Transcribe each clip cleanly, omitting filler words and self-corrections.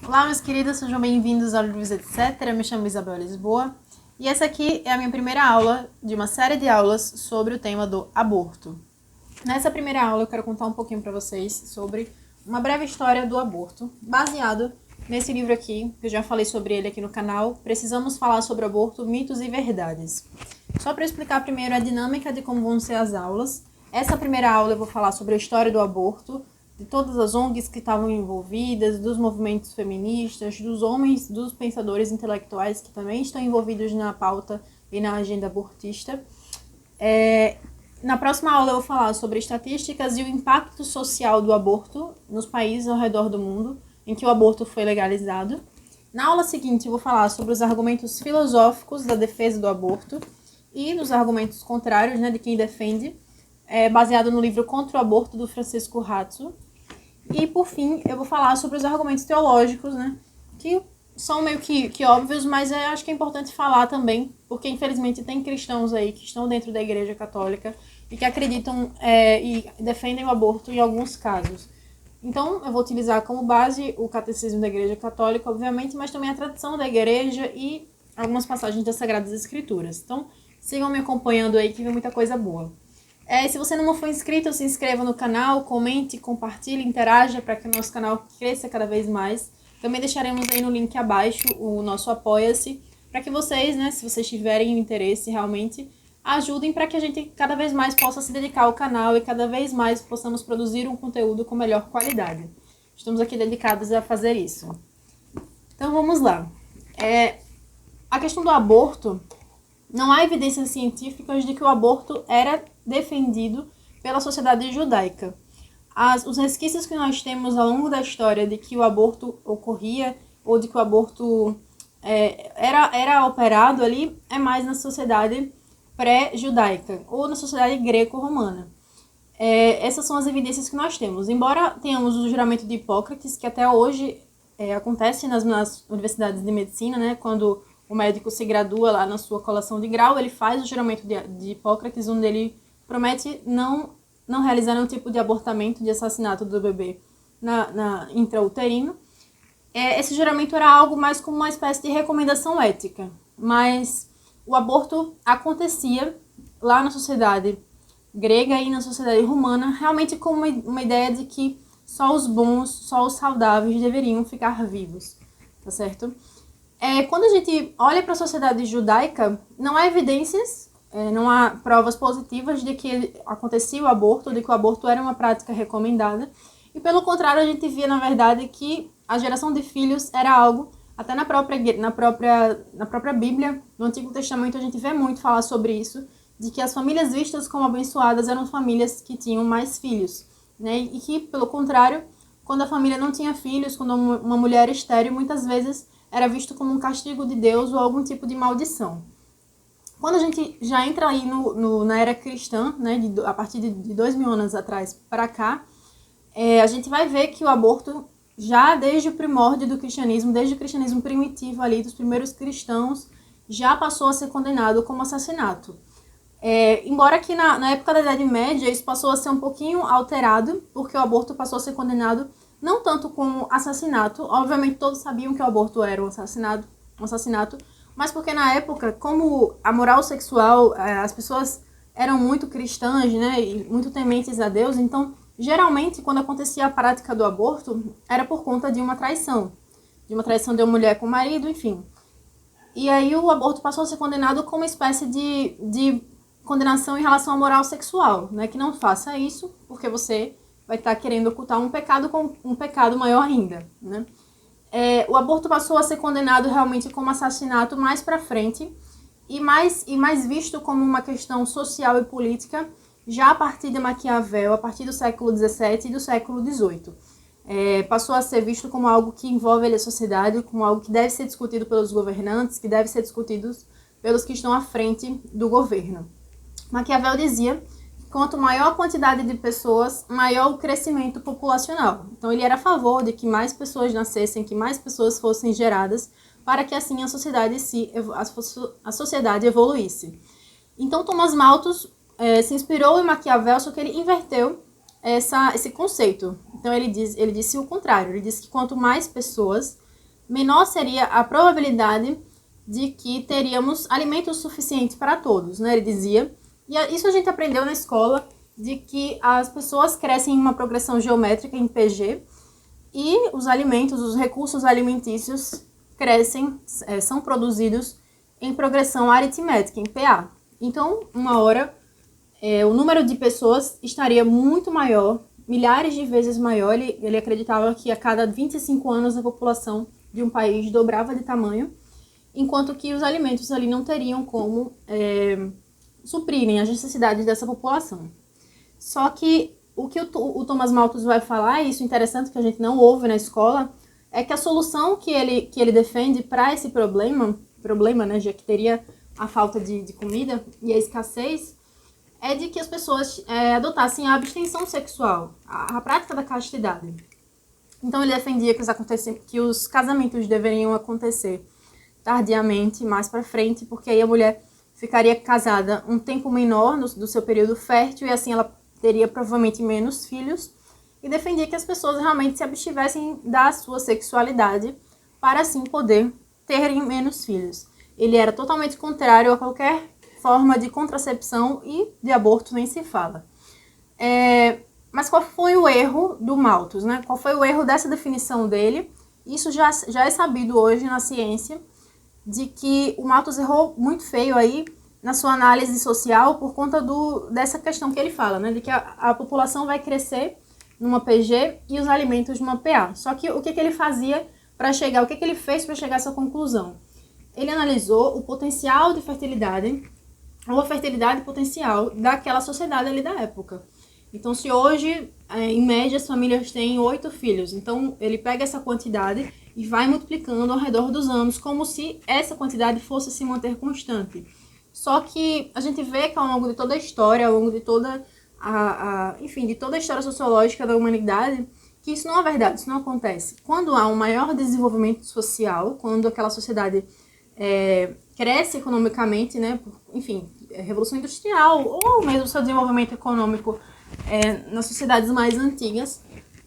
Olá, meus queridos, sejam bem-vindos ao Livros Etc. Me chamo Isabel Lisboa e essa aqui é a minha primeira aula de uma série de aulas sobre o tema do aborto. Nessa primeira aula eu quero contar um pouquinho para vocês sobre uma breve história do aborto, baseado nesse livro aqui, que eu já falei sobre ele aqui no canal, Precisamos Falar sobre Aborto, Mitos e Verdades. Só para explicar primeiro a dinâmica de como vão ser as aulas. Essa primeira aula eu vou falar sobre a história do aborto, de todas as ONGs que estavam envolvidas, dos movimentos feministas, dos homens, dos pensadores intelectuais que também estão envolvidos na pauta e na agenda abortista. Na próxima aula eu vou falar sobre estatísticas e o impacto social do aborto nos países ao redor do mundo em que o aborto foi legalizado. Na aula seguinte eu vou falar sobre os argumentos filosóficos da defesa do aborto e dos argumentos contrários, de quem defende, baseado no livro Contra o Aborto, do Francisco Ratzo. E, por fim, eu vou falar sobre os argumentos teológicos, que são meio que óbvios, mas eu acho que é importante falar também, porque, infelizmente, tem cristãos aí que estão dentro da Igreja Católica e que acreditam e defendem o aborto em alguns casos. Então, eu vou utilizar como base o Catecismo da Igreja Católica, obviamente, mas também a tradição da Igreja e algumas passagens das Sagradas Escrituras. Então, sigam me acompanhando aí que vem muita coisa boa. Se você não for inscrito, se inscreva no canal, comente, compartilhe, interaja para que o nosso canal cresça cada vez mais. Também deixaremos aí no link abaixo o nosso Apoia-se, para que vocês, se vocês tiverem interesse realmente, ajudem para que a gente cada vez mais possa se dedicar ao canal e cada vez mais possamos produzir um conteúdo com melhor qualidade. Estamos aqui dedicados a fazer isso. Então vamos lá. A questão do aborto, não há evidências científicas de que o aborto era defendido pela sociedade judaica. Os resquícios que nós temos ao longo da história de que o aborto ocorria ou de que o aborto era operado ali é mais na sociedade pré-judaica ou na sociedade greco-romana. Essas são as evidências que nós temos. Embora tenhamos o juramento de Hipócrates, que até hoje acontece nas universidades de medicina, quando o médico se gradua lá na sua colação de grau, ele faz o juramento de Hipócrates, onde ele promete não realizar nenhum tipo de abortamento, de assassinato do bebê na intrauterino. Esse juramento era algo mais como uma espécie de recomendação ética, mas o aborto acontecia lá na sociedade grega e na sociedade romana, realmente com uma ideia de que só os bons, só os saudáveis deveriam ficar vivos, tá certo? Quando a gente olha para a sociedade judaica, não há evidências, não há provas positivas de que acontecia o aborto, de que o aborto era uma prática recomendada. E pelo contrário, a gente via, na verdade, que a geração de filhos era algo, até na própria Bíblia, no Antigo Testamento, a gente vê muito falar sobre isso, de que as famílias vistas como abençoadas eram famílias que tinham mais filhos. E que, pelo contrário, quando a família não tinha filhos, quando uma mulher estéril, muitas vezes era visto como um castigo de Deus ou algum tipo de maldição. Quando a gente já entra aí na era cristã, a partir de 2000 anos atrás para cá, a gente vai ver que o aborto, já desde o primórdio do cristianismo, desde o cristianismo primitivo ali, dos primeiros cristãos, já passou a ser condenado como assassinato. Embora que na época da Idade Média isso passou a ser um pouquinho alterado, porque o aborto passou a ser condenado não tanto como assassinato, obviamente todos sabiam que o aborto era um assassinato, mas porque na época, como a moral sexual, as pessoas eram muito cristãs, e muito tementes a Deus, então, geralmente, quando acontecia a prática do aborto, era por conta de uma traição de uma mulher com o marido, enfim. E aí o aborto passou a ser condenado como uma espécie de condenação em relação à moral sexual, que não faça isso, porque você vai estar querendo ocultar um pecado com um pecado maior ainda, O aborto passou a ser condenado realmente como assassinato mais para frente e mais visto como uma questão social e política já a partir de Maquiavel, a partir do século XVII e do século XVIII. Passou a ser visto como algo que envolve a sociedade, como algo que deve ser discutido pelos governantes, que deve ser discutido pelos que estão à frente do governo. Maquiavel dizia que quanto maior a quantidade de pessoas, maior o crescimento populacional. Então ele era a favor de que mais pessoas nascessem, que mais pessoas fossem geradas, para que assim a sociedade evoluísse. Então Thomas Malthus se inspirou em Maquiavel, só que ele inverteu esse conceito. Então ele disse o contrário, ele disse que quanto mais pessoas, menor seria a probabilidade de que teríamos alimentos suficientes para todos, né? Ele dizia. E isso a gente aprendeu na escola, de que as pessoas crescem em uma progressão geométrica em PG e os alimentos, os recursos alimentícios crescem, são produzidos em progressão aritmética, em PA. Então, uma hora, o número de pessoas estaria muito maior, milhares de vezes maior. Ele acreditava que a cada 25 anos a população de um país dobrava de tamanho, enquanto que os alimentos ali não teriam como suprirem as necessidades dessa população. Só que o que o Thomas Malthus vai falar, e isso é interessante que a gente não ouve na escola, é que a solução que ele defende para esse problema, né, já que teria a falta de comida e a escassez, é de que as pessoas adotassem a abstenção sexual, a prática da castidade. Então ele defendia que os casamentos deveriam acontecer tardiamente, mais para frente, porque aí a mulher ficaria casada um tempo menor do seu período fértil e assim ela teria provavelmente menos filhos, e defendia que as pessoas realmente se abstivessem da sua sexualidade para assim poder terem menos filhos. Ele era totalmente contrário a qualquer forma de contracepção e de aborto nem se fala. Mas qual foi o erro do Malthus, né? Qual foi o erro dessa definição dele? Isso já é sabido hoje na ciência, de que o Malthus errou muito feio aí na sua análise social por conta dessa questão que ele fala, né? De que a população vai crescer numa PG e os alimentos numa PA. Só que o que ele fazia para chegar, o que ele fez para chegar a essa conclusão? Ele analisou o potencial de fertilidade, ou a fertilidade potencial daquela sociedade ali da época. Então, se hoje, em média, as famílias têm 8 filhos, então ele pega essa quantidade e vai multiplicando ao redor dos anos, como se essa quantidade fosse se manter constante. Só que a gente vê que ao longo de toda a história, ao longo de toda de toda a história sociológica da humanidade, que isso não é verdade, isso não acontece. Quando há um maior desenvolvimento social, quando aquela sociedade cresce economicamente, né, enfim, Revolução Industrial, ou mesmo seu desenvolvimento econômico nas sociedades mais antigas,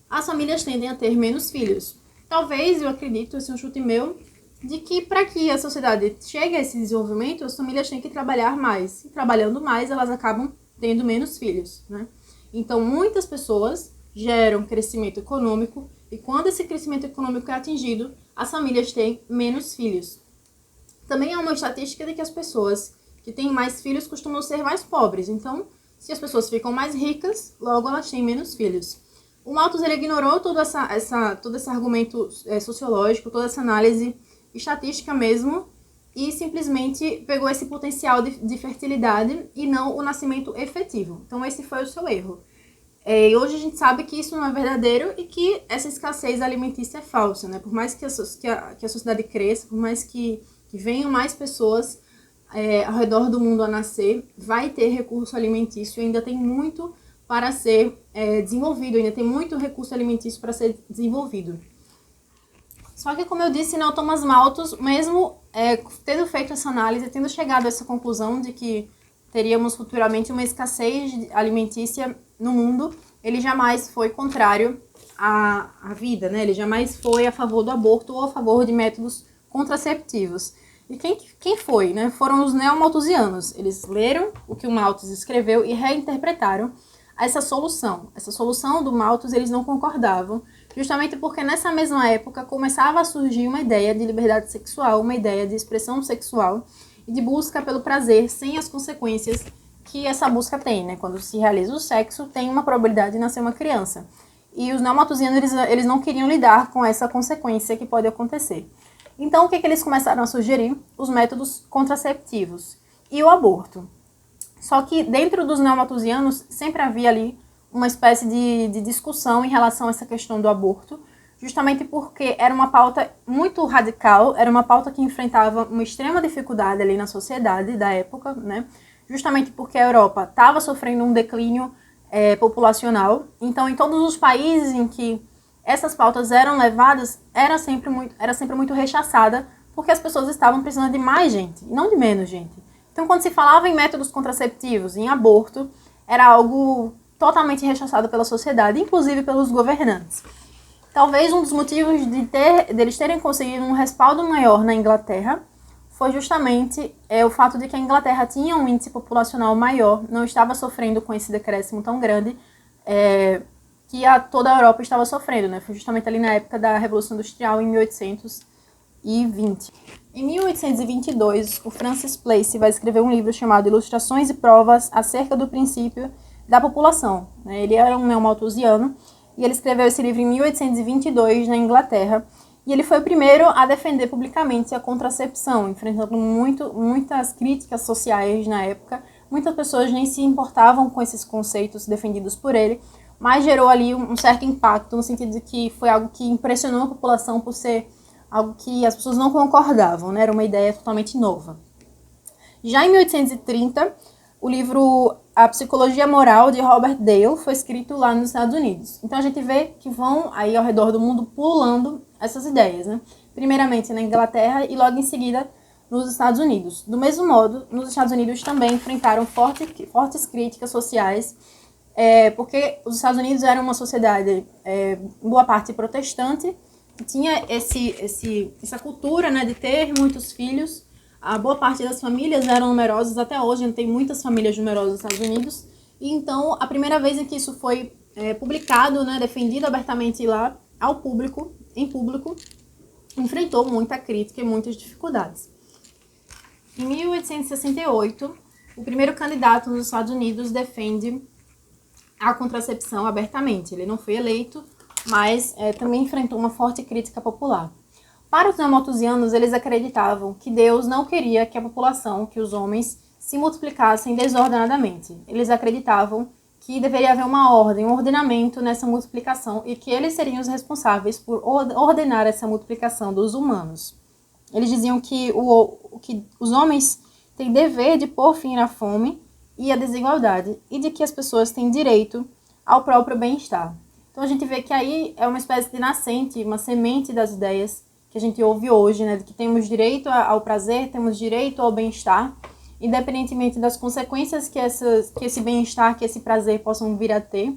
as famílias tendem a ter menos filhos. Talvez, eu acredito, esse é um chute meu, de que para que a sociedade chegue a esse desenvolvimento, as famílias têm que trabalhar mais. E trabalhando mais, elas acabam tendo menos filhos, né? Então, muitas pessoas geram crescimento econômico, e quando esse crescimento econômico é atingido, as famílias têm menos filhos. Também há uma estatística de que as pessoas que têm mais filhos costumam ser mais pobres. Então, se as pessoas ficam mais ricas, logo elas têm menos filhos. O Malthus ele ignorou todo esse argumento sociológico, toda essa análise estatística mesmo, e simplesmente pegou esse potencial de fertilidade e não o nascimento efetivo. Então esse foi o seu erro. E hoje a gente sabe que isso não é verdadeiro e que essa escassez alimentícia é falsa, né? Por mais que a sociedade cresça, por mais que venham mais pessoas ao redor do mundo a nascer, vai ter recurso alimentício, ainda tem muito para ser desenvolvido, ainda tem muito recurso alimentício para ser desenvolvido. Só que, como eu disse, né, o Thomas Malthus, mesmo tendo feito essa análise, tendo chegado a essa conclusão de que teríamos futuramente uma escassez alimentícia no mundo, ele jamais foi contrário à vida, né? Ele jamais foi a favor do aborto ou a favor de métodos contraceptivos. E quem foi, né? Foram os neomalthusianos. Eles leram o que o Malthus escreveu e reinterpretaram essa solução. Essa solução do Malthus eles não concordavam, justamente porque nessa mesma época começava a surgir uma ideia de liberdade sexual, uma ideia de expressão sexual e de busca pelo prazer sem as consequências que essa busca tem, né? Quando se realiza o sexo, tem uma probabilidade de nascer uma criança. E os neomalthusianos, eles não queriam lidar com essa consequência que pode acontecer. Então, o que eles começaram a sugerir? Os métodos contraceptivos e o aborto. Só que dentro dos neomalthusianos sempre havia ali uma espécie de discussão em relação a essa questão do aborto, justamente porque era uma pauta muito radical, era uma pauta que enfrentava uma extrema dificuldade ali na sociedade da época, né? Justamente porque a Europa estava sofrendo um declínio populacional. Então, em todos os países em que essas pautas eram levadas, era sempre muito rechaçada, porque as pessoas estavam precisando de mais gente, e não de menos gente. Então, quando se falava em métodos contraceptivos, em aborto, era algo totalmente rechaçado pela sociedade, inclusive pelos governantes. Talvez um dos motivos deles terem conseguido um respaldo maior na Inglaterra foi justamente o fato de que a Inglaterra tinha um índice populacional maior, não estava sofrendo com esse decréscimo tão grande que toda a Europa estava sofrendo, né? Foi justamente ali na época da Revolução Industrial, em 1820. Em 1822, o Francis Place vai escrever um livro chamado Ilustrações e Provas acerca do princípio da população. Ele era um neomalthusiano e ele escreveu esse livro em 1822 na Inglaterra. E ele foi o primeiro a defender publicamente a contracepção, enfrentando muitas críticas sociais na época. Muitas pessoas nem se importavam com esses conceitos defendidos por ele, mas gerou ali um certo impacto, no sentido de que foi algo que impressionou a população por ser algo que as pessoas não concordavam, né? Era uma ideia totalmente nova. Já em 1830, o livro A Psicologia Moral, de Robert Dale, foi escrito lá nos Estados Unidos. Então a gente vê que vão aí ao redor do mundo pulando essas ideias, né? Primeiramente na Inglaterra e logo em seguida nos Estados Unidos. Do mesmo modo, nos Estados Unidos também enfrentaram fortes críticas sociais, porque os Estados Unidos eram uma sociedade, em boa parte, protestante, que tinha essa cultura, né, de ter muitos filhos. A boa parte das famílias eram numerosas, até hoje tem muitas famílias numerosas nos Estados Unidos. E então, a primeira vez em que isso foi publicado, né, defendido abertamente lá ao público, em público, enfrentou muita crítica e muitas dificuldades. Em 1868, o primeiro candidato nos Estados Unidos defende a contracepção abertamente. Ele não foi eleito, mas também enfrentou uma forte crítica popular. Para os neomalthusianos, eles acreditavam que Deus não queria que a população, que os homens, se multiplicassem desordenadamente. Eles acreditavam que deveria haver uma ordem, um ordenamento nessa multiplicação e que eles seriam os responsáveis por ordenar essa multiplicação dos humanos. Eles diziam que os homens têm dever de pôr fim à fome e à desigualdade e de que as pessoas têm direito ao próprio bem-estar. Então a gente vê que aí é uma espécie de nascente, uma semente das ideias que a gente ouve hoje, né, de que temos direito ao prazer, temos direito ao bem-estar, independentemente das consequências que esse bem-estar, que esse prazer possam vir a ter,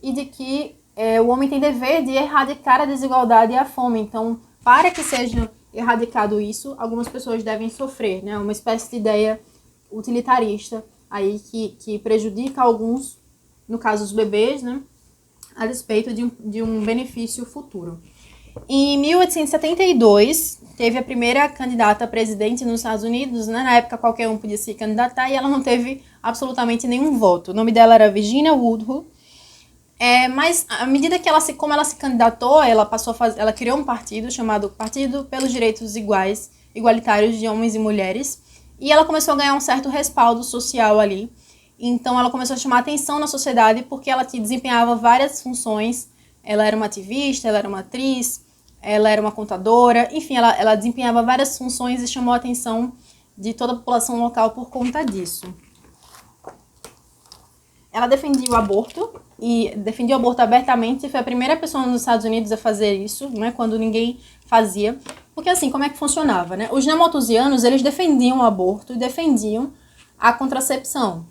e de que o homem tem dever de erradicar a desigualdade e a fome. Então, para que seja erradicado isso, algumas pessoas devem sofrer, né, uma espécie de ideia utilitarista aí que prejudica alguns, no caso os bebês, né, a despeito de um benefício futuro. Em 1872, teve a primeira candidata a presidente nos Estados Unidos, né? Na época qualquer um podia se candidatar e ela não teve absolutamente nenhum voto. O nome dela era Virginia Woodhull. Mas à medida que como ela se candidatou, ela criou um partido chamado Partido pelos Direitos Igualitários de Homens e Mulheres, e ela começou a ganhar um certo respaldo social ali. Então ela começou a chamar atenção na sociedade porque ela desempenhava várias funções. Ela era uma ativista, ela era uma atriz, ela era uma contadora, enfim, ela desempenhava várias funções e chamou a atenção de toda a população local por conta disso. Ela defendia o aborto, e defendia o aborto abertamente, e foi a primeira pessoa nos Estados Unidos a fazer isso, né, quando ninguém fazia. Porque assim, como é que funcionava, né? Os neomalthusianos, eles defendiam o aborto e defendiam a contracepção.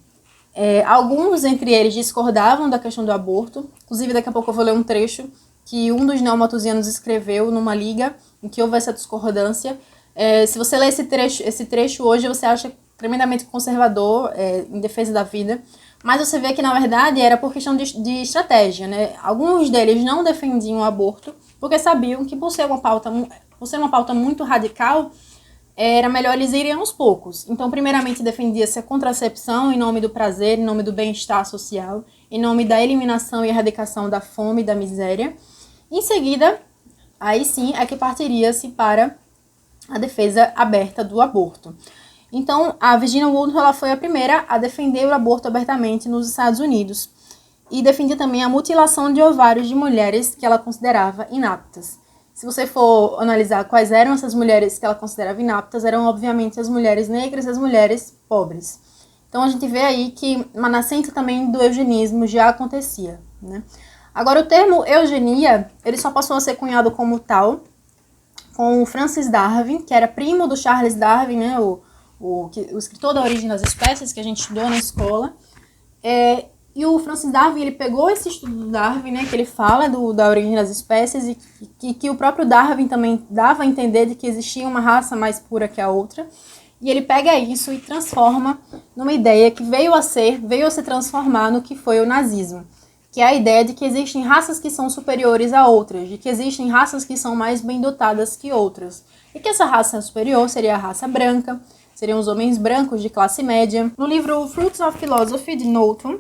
Alguns entre eles discordavam da questão do aborto, inclusive daqui a pouco eu vou ler um trecho que um dos neomalthusianos escreveu numa liga em que houve essa discordância. Se você ler esse trecho hoje, você acha tremendamente conservador, em defesa da vida, mas você vê que na verdade era por questão de estratégia, né? Alguns deles não defendiam o aborto porque sabiam que por ser uma pauta muito radical, era melhor eles irem aos poucos. Então, primeiramente, defendia-se a contracepção em nome do prazer, em nome do bem-estar social, em nome da eliminação e erradicação da fome e da miséria. Em seguida, aí sim, é que partiria-se para a defesa aberta do aborto. Então, a Virginia Woodhull ela foi a primeira a defender o aborto abertamente nos Estados Unidos e defendia também a mutilação de ovários de mulheres que ela considerava inaptas. Se você for analisar quais eram essas mulheres que ela considerava inaptas, eram obviamente as mulheres negras e as mulheres pobres. Então a gente vê aí que uma nascente também do eugenismo já acontecia, né? Agora o termo eugenia, ele só passou a ser cunhado como tal com o Francis Darwin, que era primo do Charles Darwin, né? O escritor da origem das espécies que a gente estudou na escola. E o Francis Darwin, ele pegou esse estudo do Darwin, né, que ele fala da origem das espécies e que o próprio Darwin também dava a entender de que existia uma raça mais pura que a outra. E ele pega isso e transforma numa ideia que veio a se transformar no que foi o nazismo, que é a ideia de que existem raças que são superiores a outras, de que existem raças que são mais bem dotadas que outras. E que essa raça superior seria a raça branca, seriam os homens brancos de classe média. No livro Fruits of Philosophy, de Knowlton,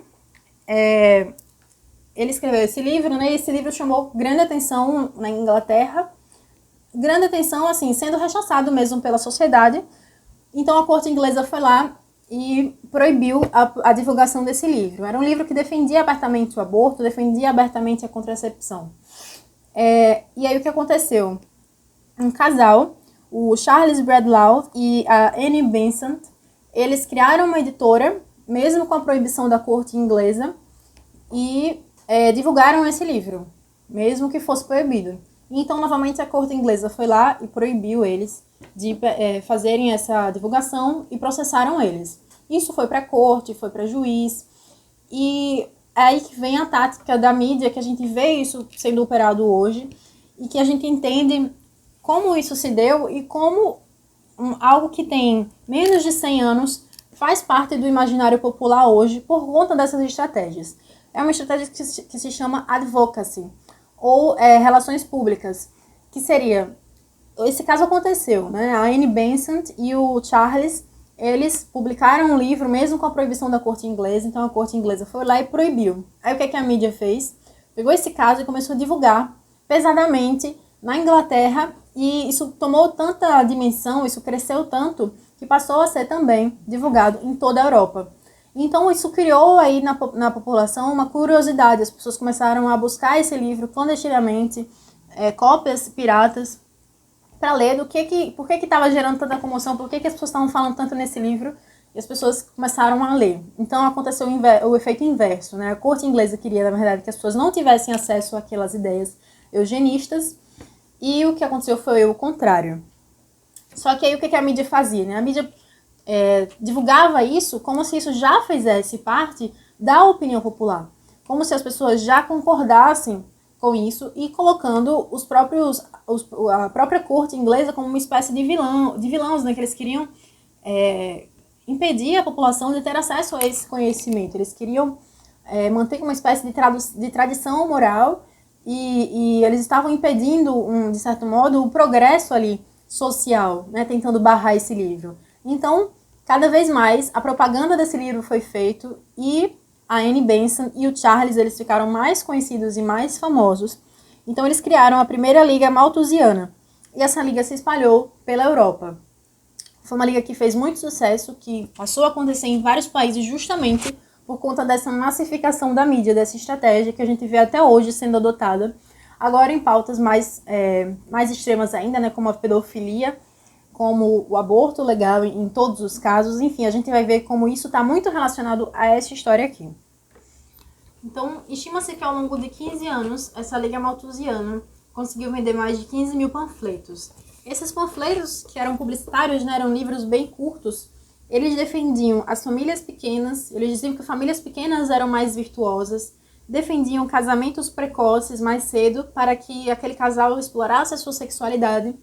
ele escreveu esse livro, né? E esse livro chamou grande atenção na Inglaterra, grande atenção, assim, sendo rechaçado mesmo pela sociedade. Então a corte inglesa foi lá e proibiu a divulgação desse livro. Era um livro que defendia abertamente o aborto, defendia abertamente a contracepção. E aí o que aconteceu? Um casal, o Charles Bradlaugh e a Annie Besant, eles criaram uma editora, mesmo com a proibição da corte inglesa, e divulgaram esse livro, mesmo que fosse proibido. Então, novamente, a corte inglesa foi lá e proibiu eles de fazerem essa divulgação e processaram eles. Isso foi para a corte, foi para juiz, e é aí que vem a tática da mídia, que a gente vê isso sendo operado hoje, e que a gente entende como isso se deu e como algo que tem menos de 100 anos faz parte do imaginário popular hoje por conta dessas estratégias. É uma estratégia que se chama advocacy, ou relações públicas, que seria... Esse caso aconteceu, né? A Annie Besant e o Charles, eles publicaram um livro, mesmo com a proibição da corte inglesa, então a corte inglesa foi lá e proibiu. Aí o que a mídia fez? Pegou esse caso e começou a divulgar pesadamente na Inglaterra, e isso tomou tanta dimensão, isso cresceu tanto, que passou a ser também divulgado em toda a Europa. Então isso criou aí na população uma curiosidade, as pessoas começaram a buscar esse livro clandestinamente, cópias piratas, para ler por que estava gerando tanta comoção, por que as pessoas estavam falando tanto nesse livro, e as pessoas começaram a ler. Então aconteceu o efeito inverso, né? A corte inglesa queria, na verdade, que as pessoas não tivessem acesso àquelas ideias eugenistas, e o que aconteceu foi o contrário. Só que aí o que a mídia fazia, né? A mídia divulgava isso como se isso já fizesse parte da opinião popular, como se as pessoas já concordassem com isso, e colocando a própria corte inglesa como uma espécie de vilãos, né? Que eles queriam impedir a população de ter acesso a esse conhecimento. Eles queriam manter uma espécie de tradição moral, e eles estavam impedindo, de certo modo, o progresso ali social, né? Tentando barrar esse livro. Então, cada vez mais, a propaganda desse livro foi feita, e a Annie Besant e o Charles, eles ficaram mais conhecidos e mais famosos. Então, eles criaram a primeira Liga Malthusiana, e essa liga se espalhou pela Europa. Foi uma liga que fez muito sucesso, que passou a acontecer em vários países justamente por conta dessa massificação da mídia, dessa estratégia que a gente vê até hoje sendo adotada, agora em pautas mais extremas ainda, né, como a pedofilia, como o aborto legal em todos os casos. Enfim, a gente vai ver como isso está muito relacionado a essa história aqui. Então, estima-se que ao longo de 15 anos, essa Liga Malthusiana conseguiu vender mais de 15 mil panfletos. Esses panfletos, que eram publicitários, né, eram livros bem curtos, eles defendiam as famílias pequenas, eles diziam que famílias pequenas eram mais virtuosas, defendiam casamentos precoces mais cedo para que aquele casal explorasse a sua sexualidade,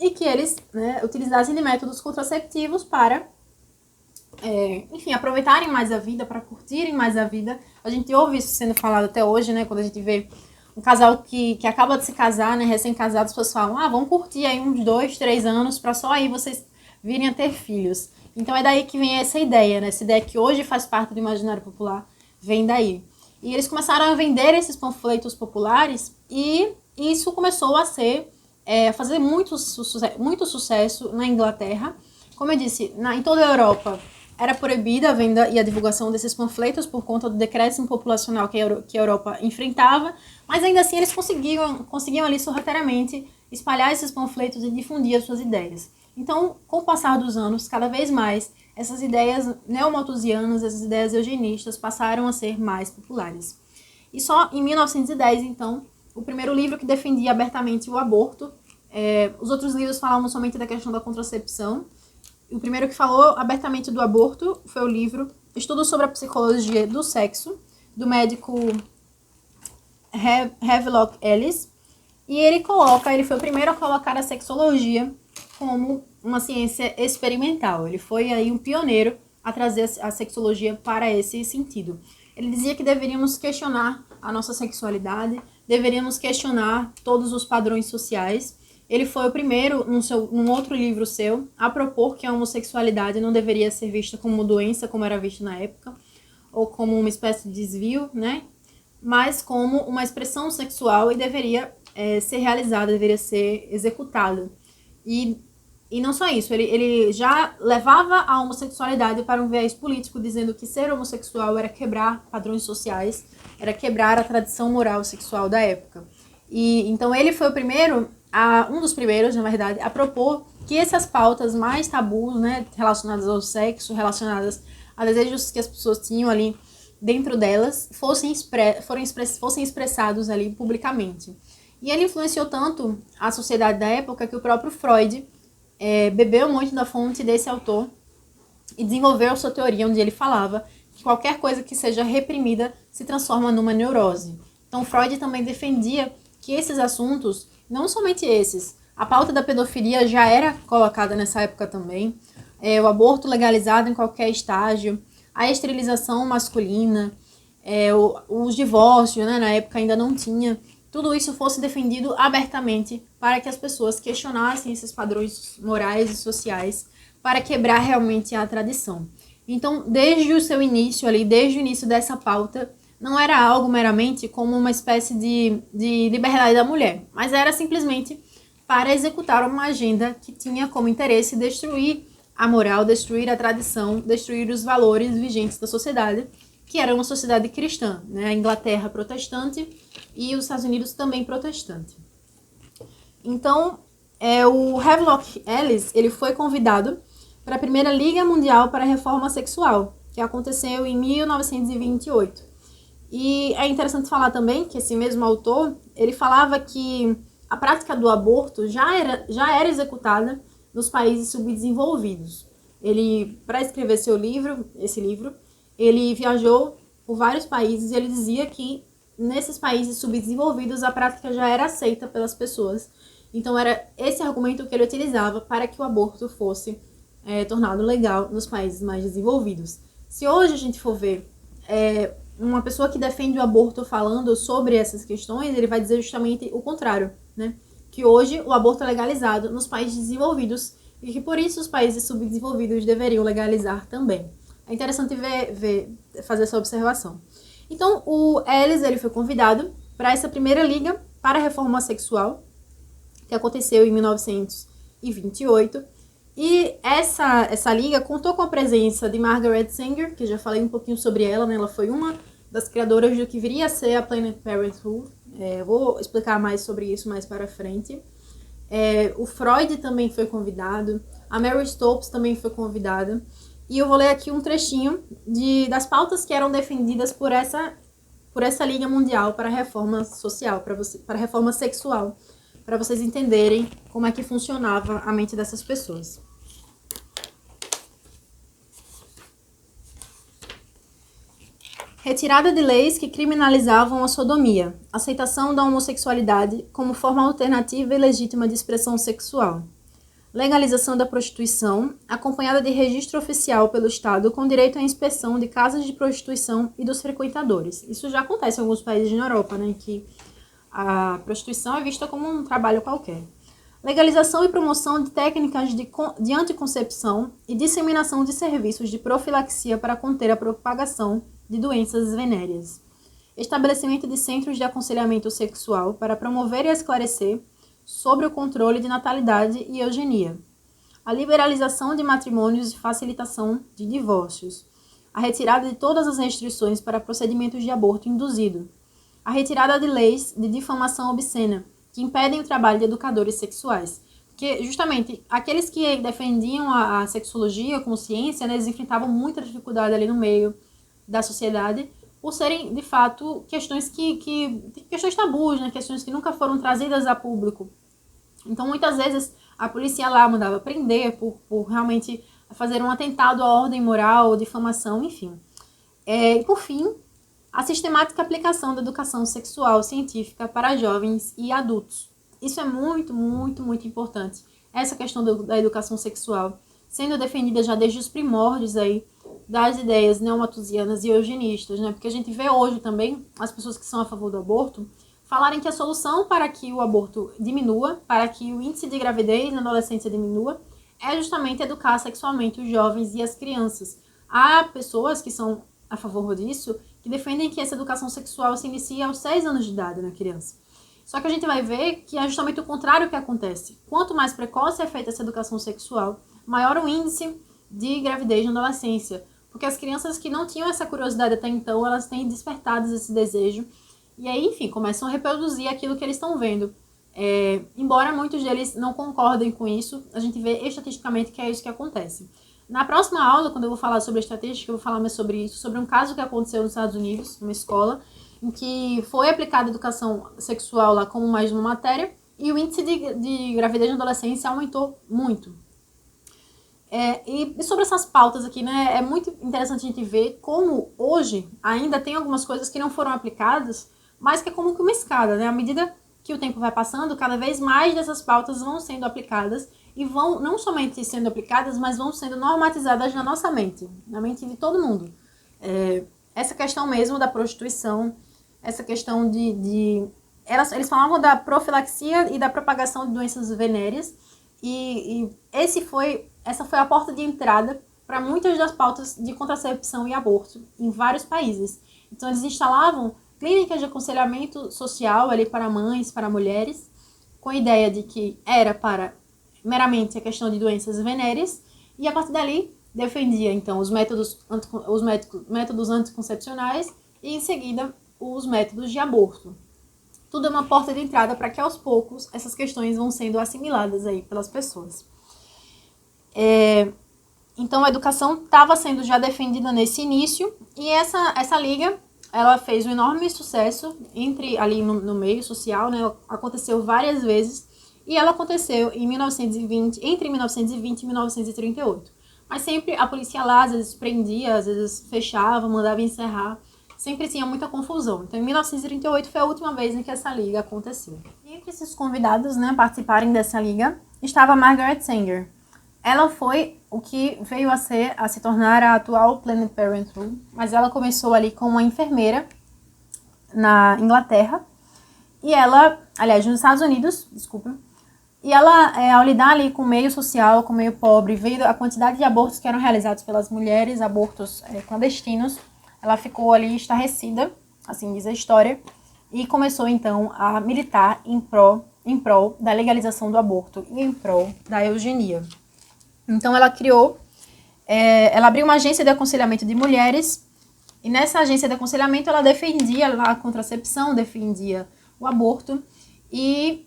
e que eles, né, utilizassem de métodos contraceptivos para, enfim, aproveitarem mais a vida, para curtirem mais a vida. A gente ouve isso sendo falado até hoje, né, quando a gente vê um casal que acaba de se casar, né, recém-casados, as pessoas falam, vamos curtir aí uns 2, 3 anos para só aí vocês virem a ter filhos. Então é daí que vem essa ideia, né, essa ideia que hoje faz parte do imaginário popular, vem daí. E eles começaram a vender esses panfletos populares, e isso começou a fazer muito sucesso na Inglaterra. Como eu disse, em toda a Europa era proibida a venda e a divulgação desses panfletos por conta do decréscimo populacional que a Europa enfrentava, mas ainda assim eles conseguiam ali sorrateiramente espalhar esses panfletos e difundir as suas ideias. Então, com o passar dos anos, cada vez mais, essas ideias neomalthusianas, essas ideias eugenistas passaram a ser mais populares. E só em 1910, então, o primeiro livro que defendia abertamente o aborto. Os outros livros falavam somente da questão da contracepção. O primeiro que falou abertamente do aborto foi o livro Estudo sobre a psicologia do sexo, do médico Havelock Ellis, e ele foi o primeiro a colocar a sexologia como uma ciência experimental. Ele foi aí um pioneiro a trazer a sexologia para esse sentido. Ele dizia que deveríamos questionar a nossa sexualidade, deveríamos questionar todos os padrões sociais. Ele foi o primeiro, num outro livro seu, a propor que a homossexualidade não deveria ser vista como doença, como era visto na época, ou como uma espécie de desvio, né? Mas como uma expressão sexual e deveria ser realizada, deveria ser executada. E não só isso, ele já levava a homossexualidade para um viés político, dizendo que ser homossexual era quebrar padrões sociais, era quebrar a tradição moral sexual da época. E então ele foi o primeiro, um dos primeiros, na verdade, a propor que essas pautas mais tabus, né, relacionadas ao sexo, relacionadas a desejos que as pessoas tinham ali dentro delas, fossem expressados ali publicamente. E ele influenciou tanto a sociedade da época que o próprio Freud bebeu muito da fonte desse autor e desenvolveu sua teoria, onde ele falava que qualquer coisa que seja reprimida se transforma numa neurose. Então Freud também defendia que esses assuntos, não somente esses, a pauta da pedofilia já era colocada nessa época também, o aborto legalizado em qualquer estágio, a esterilização masculina, os divórcios, né, na época ainda não tinha, tudo isso fosse defendido abertamente para que as pessoas questionassem esses padrões morais e sociais para quebrar realmente a tradição. Então, desde o seu início ali, desde o início dessa pauta, não era algo meramente como uma espécie de liberdade da mulher, mas era simplesmente para executar uma agenda que tinha como interesse destruir a moral, destruir a tradição, destruir os valores vigentes da sociedade, que era uma sociedade cristã, né? A Inglaterra protestante e os Estados Unidos também protestante. Então, o Havelock Ellis, ele foi convidado para a primeira Liga Mundial para a Reforma Sexual, que aconteceu em 1928. E é interessante falar também que esse mesmo autor, ele falava que a prática do aborto já era executada nos países subdesenvolvidos. Ele, para escrever esse livro, ele viajou por vários países e ele dizia que nesses países subdesenvolvidos a prática já era aceita pelas pessoas. Então era esse argumento que ele utilizava para que o aborto fosse tornado legal nos países mais desenvolvidos. Se hoje a gente for ver uma pessoa que defende o aborto falando sobre essas questões, ele vai dizer justamente o contrário, né? Que hoje o aborto é legalizado nos países desenvolvidos e que por isso os países subdesenvolvidos deveriam legalizar também. É interessante fazer essa observação. Então, o Ellis ele foi convidado para essa primeira Liga para a Reforma Sexual, que aconteceu em 1928. E essa liga contou com a presença de Margaret Sanger, que já falei um pouquinho sobre ela, né? Ela foi uma das criadoras do que viria a ser a Planned Parenthood. Vou explicar mais sobre isso mais para frente. O Freud também foi convidado, a Mary Stopes também foi convidada. E eu vou ler aqui um trechinho das pautas que eram defendidas por essa Liga Mundial para a Reforma Social, para a Reforma Sexual, para vocês entenderem como é que funcionava a mente dessas pessoas. Retirada de leis que criminalizavam a sodomia, aceitação da homossexualidade como forma alternativa e legítima de expressão sexual. Legalização da prostituição, acompanhada de registro oficial pelo Estado com direito à inspeção de casas de prostituição e dos frequentadores. Isso já acontece em alguns países na Europa, né, que a prostituição é vista como um trabalho qualquer. Legalização e promoção de técnicas de anticoncepção e disseminação de serviços de profilaxia para conter a propagação de doenças venéreas. Estabelecimento de centros de aconselhamento sexual para promover e esclarecer sobre o controle de natalidade e eugenia, a liberalização de matrimônios e facilitação de divórcios, a retirada de todas as restrições para procedimentos de aborto induzido, a retirada de leis de difamação obscena, que impedem o trabalho de educadores sexuais. Porque, justamente, aqueles que defendiam a sexologia com ciência, né, eles enfrentavam muita dificuldade ali no meio da sociedade, por serem, de fato, questões questões tabus, né? Questões que nunca foram trazidas a público. Então, muitas vezes, a polícia lá mandava prender por realmente fazer um atentado à ordem moral, difamação, enfim. E por fim, a sistemática aplicação da educação sexual científica para jovens e adultos. Isso é muito, muito, muito importante. Essa questão da educação sexual sendo defendida já desde os primórdios aí das ideias neomalthusianas e eugenistas, né? Porque a gente vê hoje também as pessoas que são a favor do aborto falarem que a solução para que o aborto diminua, para que o índice de gravidez na adolescência diminua, é justamente educar sexualmente os jovens e as crianças. Há pessoas que são a favor disso, que defendem que essa educação sexual se inicie aos 6 anos de idade na criança. Só que a gente vai ver que é justamente o contrário que acontece. Quanto mais precoce é feita essa educação sexual, maior o índice de gravidez na adolescência. Porque as crianças que não tinham essa curiosidade até então, elas têm despertado esse desejo. E aí, enfim, começam a reproduzir aquilo que eles estão vendo. Embora muitos deles não concordem com isso, a gente vê estatisticamente que é isso que acontece. Na próxima aula, quando eu vou falar sobre a estatística, eu vou falar mais sobre isso, sobre um caso que aconteceu nos Estados Unidos, numa escola, em que foi aplicada a educação sexual lá como mais uma matéria, e o índice de gravidez na adolescência aumentou muito. E sobre essas pautas aqui, né, é muito interessante a gente ver como hoje ainda tem algumas coisas que não foram aplicadas, mas que é como que uma escada, né? À medida que o tempo vai passando, cada vez mais dessas pautas vão sendo aplicadas e vão não somente sendo aplicadas, mas vão sendo normatizadas na nossa mente, na mente de todo mundo. Essa questão mesmo da prostituição, essa questão eles falavam da profilaxia e da propagação de doenças venéreas, e essa foi a porta de entrada para muitas das pautas de contracepção e aborto em vários países. Então, eles instalavam clínicas de aconselhamento social ali para mães, para mulheres, com a ideia de que era para meramente a questão de doenças venéreas, e a partir dali defendia então os métodos anticoncepcionais e em seguida os métodos de aborto. Tudo é uma porta de entrada para que aos poucos essas questões vão sendo assimiladas aí pelas pessoas. Então a educação estava sendo já defendida nesse início, e essa liga ela fez um enorme sucesso ali no meio social, né? Aconteceu várias vezes, e ela aconteceu entre 1920 e 1938. Mas sempre a polícia ia lá, às vezes prendia, às vezes fechava, mandava encerrar. Sempre tinha muita confusão. Então, em 1938 foi a última vez em que essa liga aconteceu. E entre esses convidados, né, a participarem dessa liga, estava Margaret Sanger. Ela foi o que veio a se tornar a atual Planned Parenthood, mas ela começou ali como uma enfermeira na Inglaterra, e ela, aliás, nos Estados Unidos, desculpa, e ela, ao lidar ali com o meio social, com o meio pobre, veio a quantidade de abortos que eram realizados pelas mulheres, abortos clandestinos, ela ficou ali estarrecida, assim diz a história, e começou então a militar em prol da legalização do aborto e em prol da eugenia. Então ela ela abriu uma agência de aconselhamento de mulheres, e nessa agência de aconselhamento ela defendia a contracepção, defendia o aborto, e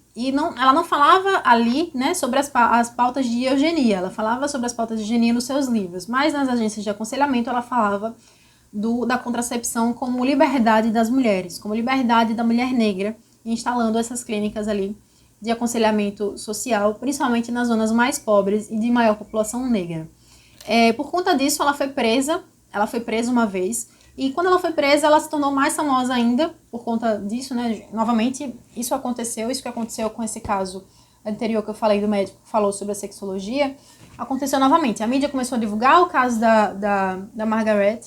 ela não falava ali, né, sobre as pautas de eugenia, ela falava sobre as pautas de eugenia nos seus livros, mas nas agências de aconselhamento ela falava da contracepção como liberdade das mulheres, como liberdade da mulher negra, instalando essas clínicas ali de aconselhamento social, principalmente nas zonas mais pobres e de maior população negra. Por conta disso, ela foi presa uma vez, e quando ela foi presa, ela se tornou mais famosa ainda por conta disso, né? Novamente, isso que aconteceu com esse caso anterior que eu falei do médico que falou sobre a sexologia, aconteceu novamente. A mídia começou a divulgar o caso da Margaret.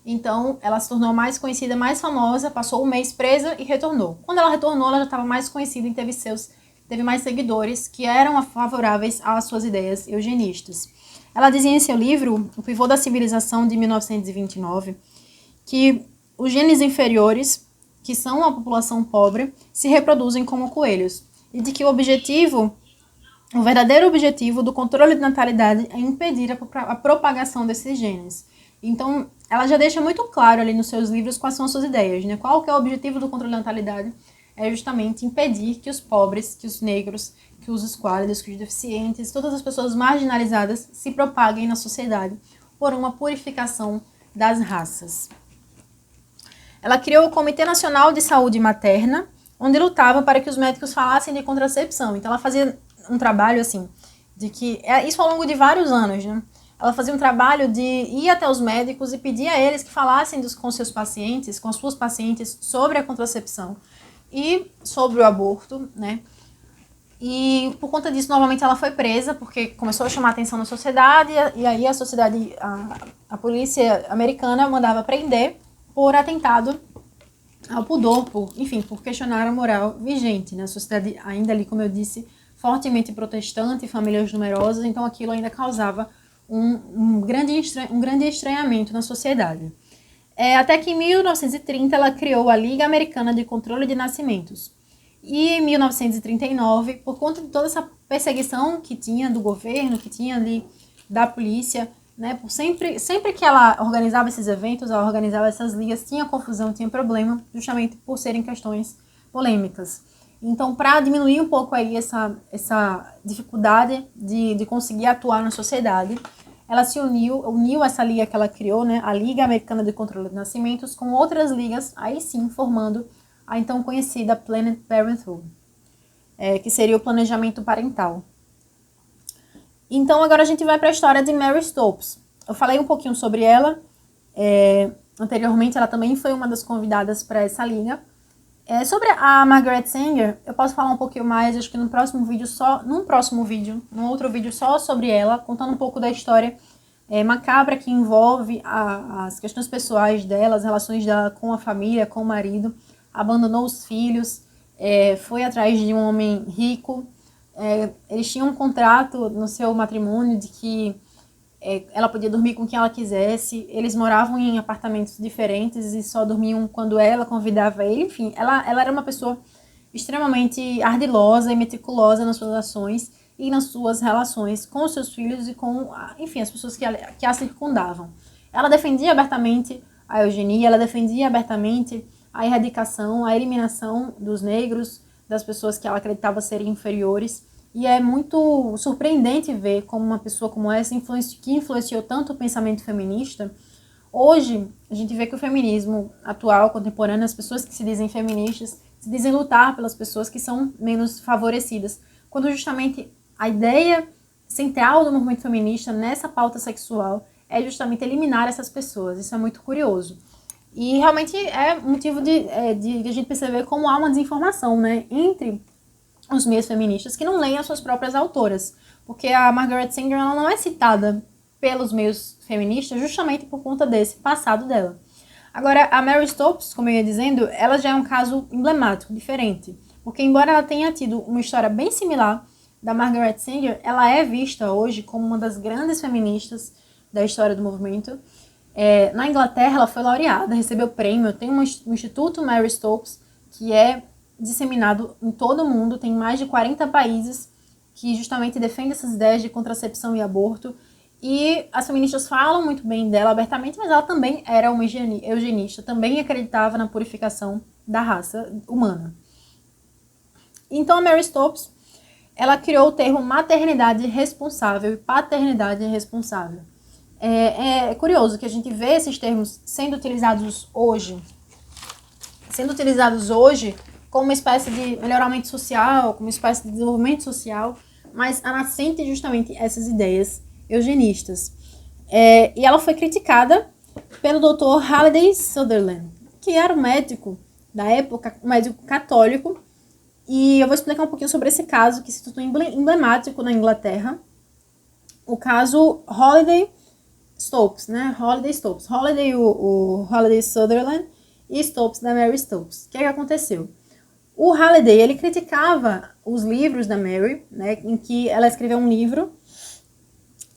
Então, ela se tornou mais conhecida, mais famosa, passou um mês presa e retornou. Quando ela retornou, ela já estava mais conhecida e teve mais seguidores que eram favoráveis às suas ideias eugenistas. Ela dizia em seu livro, O Pivô da Civilização, de 1929, que os genes inferiores, que são a população pobre, se reproduzem como coelhos, e de que o verdadeiro objetivo do controle de natalidade é impedir a propagação desses genes. Então, ela já deixa muito claro ali nos seus livros quais são as suas ideias, né? Qual que é o objetivo do controle da natalidade? É justamente impedir que os pobres, que os negros, que os esquálidos, que os deficientes, todas as pessoas marginalizadas se propaguem na sociedade por uma purificação das raças. Ela criou o Comitê Nacional de Saúde Materna, onde lutava para que os médicos falassem de contracepção. Então, ela fazia um trabalho, assim, de que... Isso ao longo de vários anos, né? ela fazia um trabalho de ir até os médicos e pedir a eles que falassem com seus pacientes, com as suas pacientes, sobre a contracepção e sobre o aborto, né? E por conta disso, novamente, ela foi presa, porque começou a chamar a atenção na sociedade, e aí a polícia americana mandava prender por atentado ao pudor, por questionar a moral vigente, né? A sociedade ainda ali, como eu disse, fortemente protestante, famílias numerosas, então aquilo ainda causava um grande estranhamento na sociedade. Até que em 1930 ela criou a Liga Americana de Controle de Nascimentos. E em 1939, por conta de toda essa perseguição que tinha do governo, que tinha ali da polícia, né, sempre que ela organizava esses eventos, ela organizava essas ligas, tinha confusão, tinha problema, justamente por serem questões polêmicas. Então, para diminuir um pouco aí essa dificuldade de conseguir atuar na sociedade, ela se uniu essa liga que ela criou, né, a Liga Americana de Controle de Nascimentos, com outras ligas, aí sim, formando a então conhecida Planned Parenthood, que seria o planejamento parental. Então, agora a gente vai para a história de Mary Stopes. Eu falei um pouquinho sobre ela. Anteriormente, ela também foi uma das convidadas para essa liga. Sobre a Margaret Sanger, eu posso falar um pouquinho mais, acho que num outro vídeo só sobre ela, contando um pouco da história macabra que envolve as questões pessoais dela, as relações dela com a família, com o marido. Abandonou os filhos, foi atrás de um homem rico. Eles tinham um contrato no seu matrimônio de que ela podia dormir com quem ela quisesse. Eles moravam em apartamentos diferentes e só dormiam quando ela convidava ele. Enfim, ela era uma pessoa extremamente ardilosa e meticulosa nas suas ações e nas suas relações com os seus filhos e com, enfim, as pessoas que a circundavam. Ela defendia abertamente a eugenia, ela defendia abertamente a erradicação, a eliminação dos negros, das pessoas que ela acreditava serem inferiores. E é muito surpreendente ver como uma pessoa como essa, que influenciou tanto o pensamento feminista, hoje a gente vê que o feminismo atual, contemporâneo, as pessoas que se dizem feministas, se dizem lutar pelas pessoas que são menos favorecidas, quando justamente a ideia central do movimento feminista nessa pauta sexual é justamente eliminar essas pessoas. Isso é muito curioso. E realmente é motivo de a gente perceber como há uma desinformação, né, entre os meios feministas que não leem as suas próprias autoras. Porque a Margaret Sanger ela não é citada pelos meios feministas justamente por conta desse passado dela. Agora, a Mary Stopes, como eu ia dizendo, ela já é um caso emblemático, diferente. Porque embora ela tenha tido uma história bem similar da Margaret Sanger, ela é vista hoje como uma das grandes feministas da história do movimento. Na Inglaterra, ela foi laureada, recebeu prêmio. Tem um Instituto Mary Stopes, que é disseminado em todo o mundo, tem mais de 40 países que justamente defendem essas ideias de contracepção e aborto. E as feministas falam muito bem dela abertamente, mas ela também era uma eugenista, também acreditava na purificação da raça humana. Então a Mary Stopes, ela criou o termo maternidade responsável e paternidade responsável. É curioso que a gente vê esses termos sendo utilizados hoje como uma espécie de melhoramento social, como uma espécie de desenvolvimento social, mas a nascente justamente essas ideias eugenistas. E ela foi criticada pelo Dr. Halliday Sutherland, que era um médico da época, um médico católico, e eu vou explicar um pouquinho sobre esse caso, que se tornou emblemático na Inglaterra, o caso Halliday Stopes, né? Halliday, o Halliday Sutherland e Stopes da Mary Stopes. O que aconteceu? O Halliday, ele criticava os livros da Mary, né, em que ela escreveu um livro,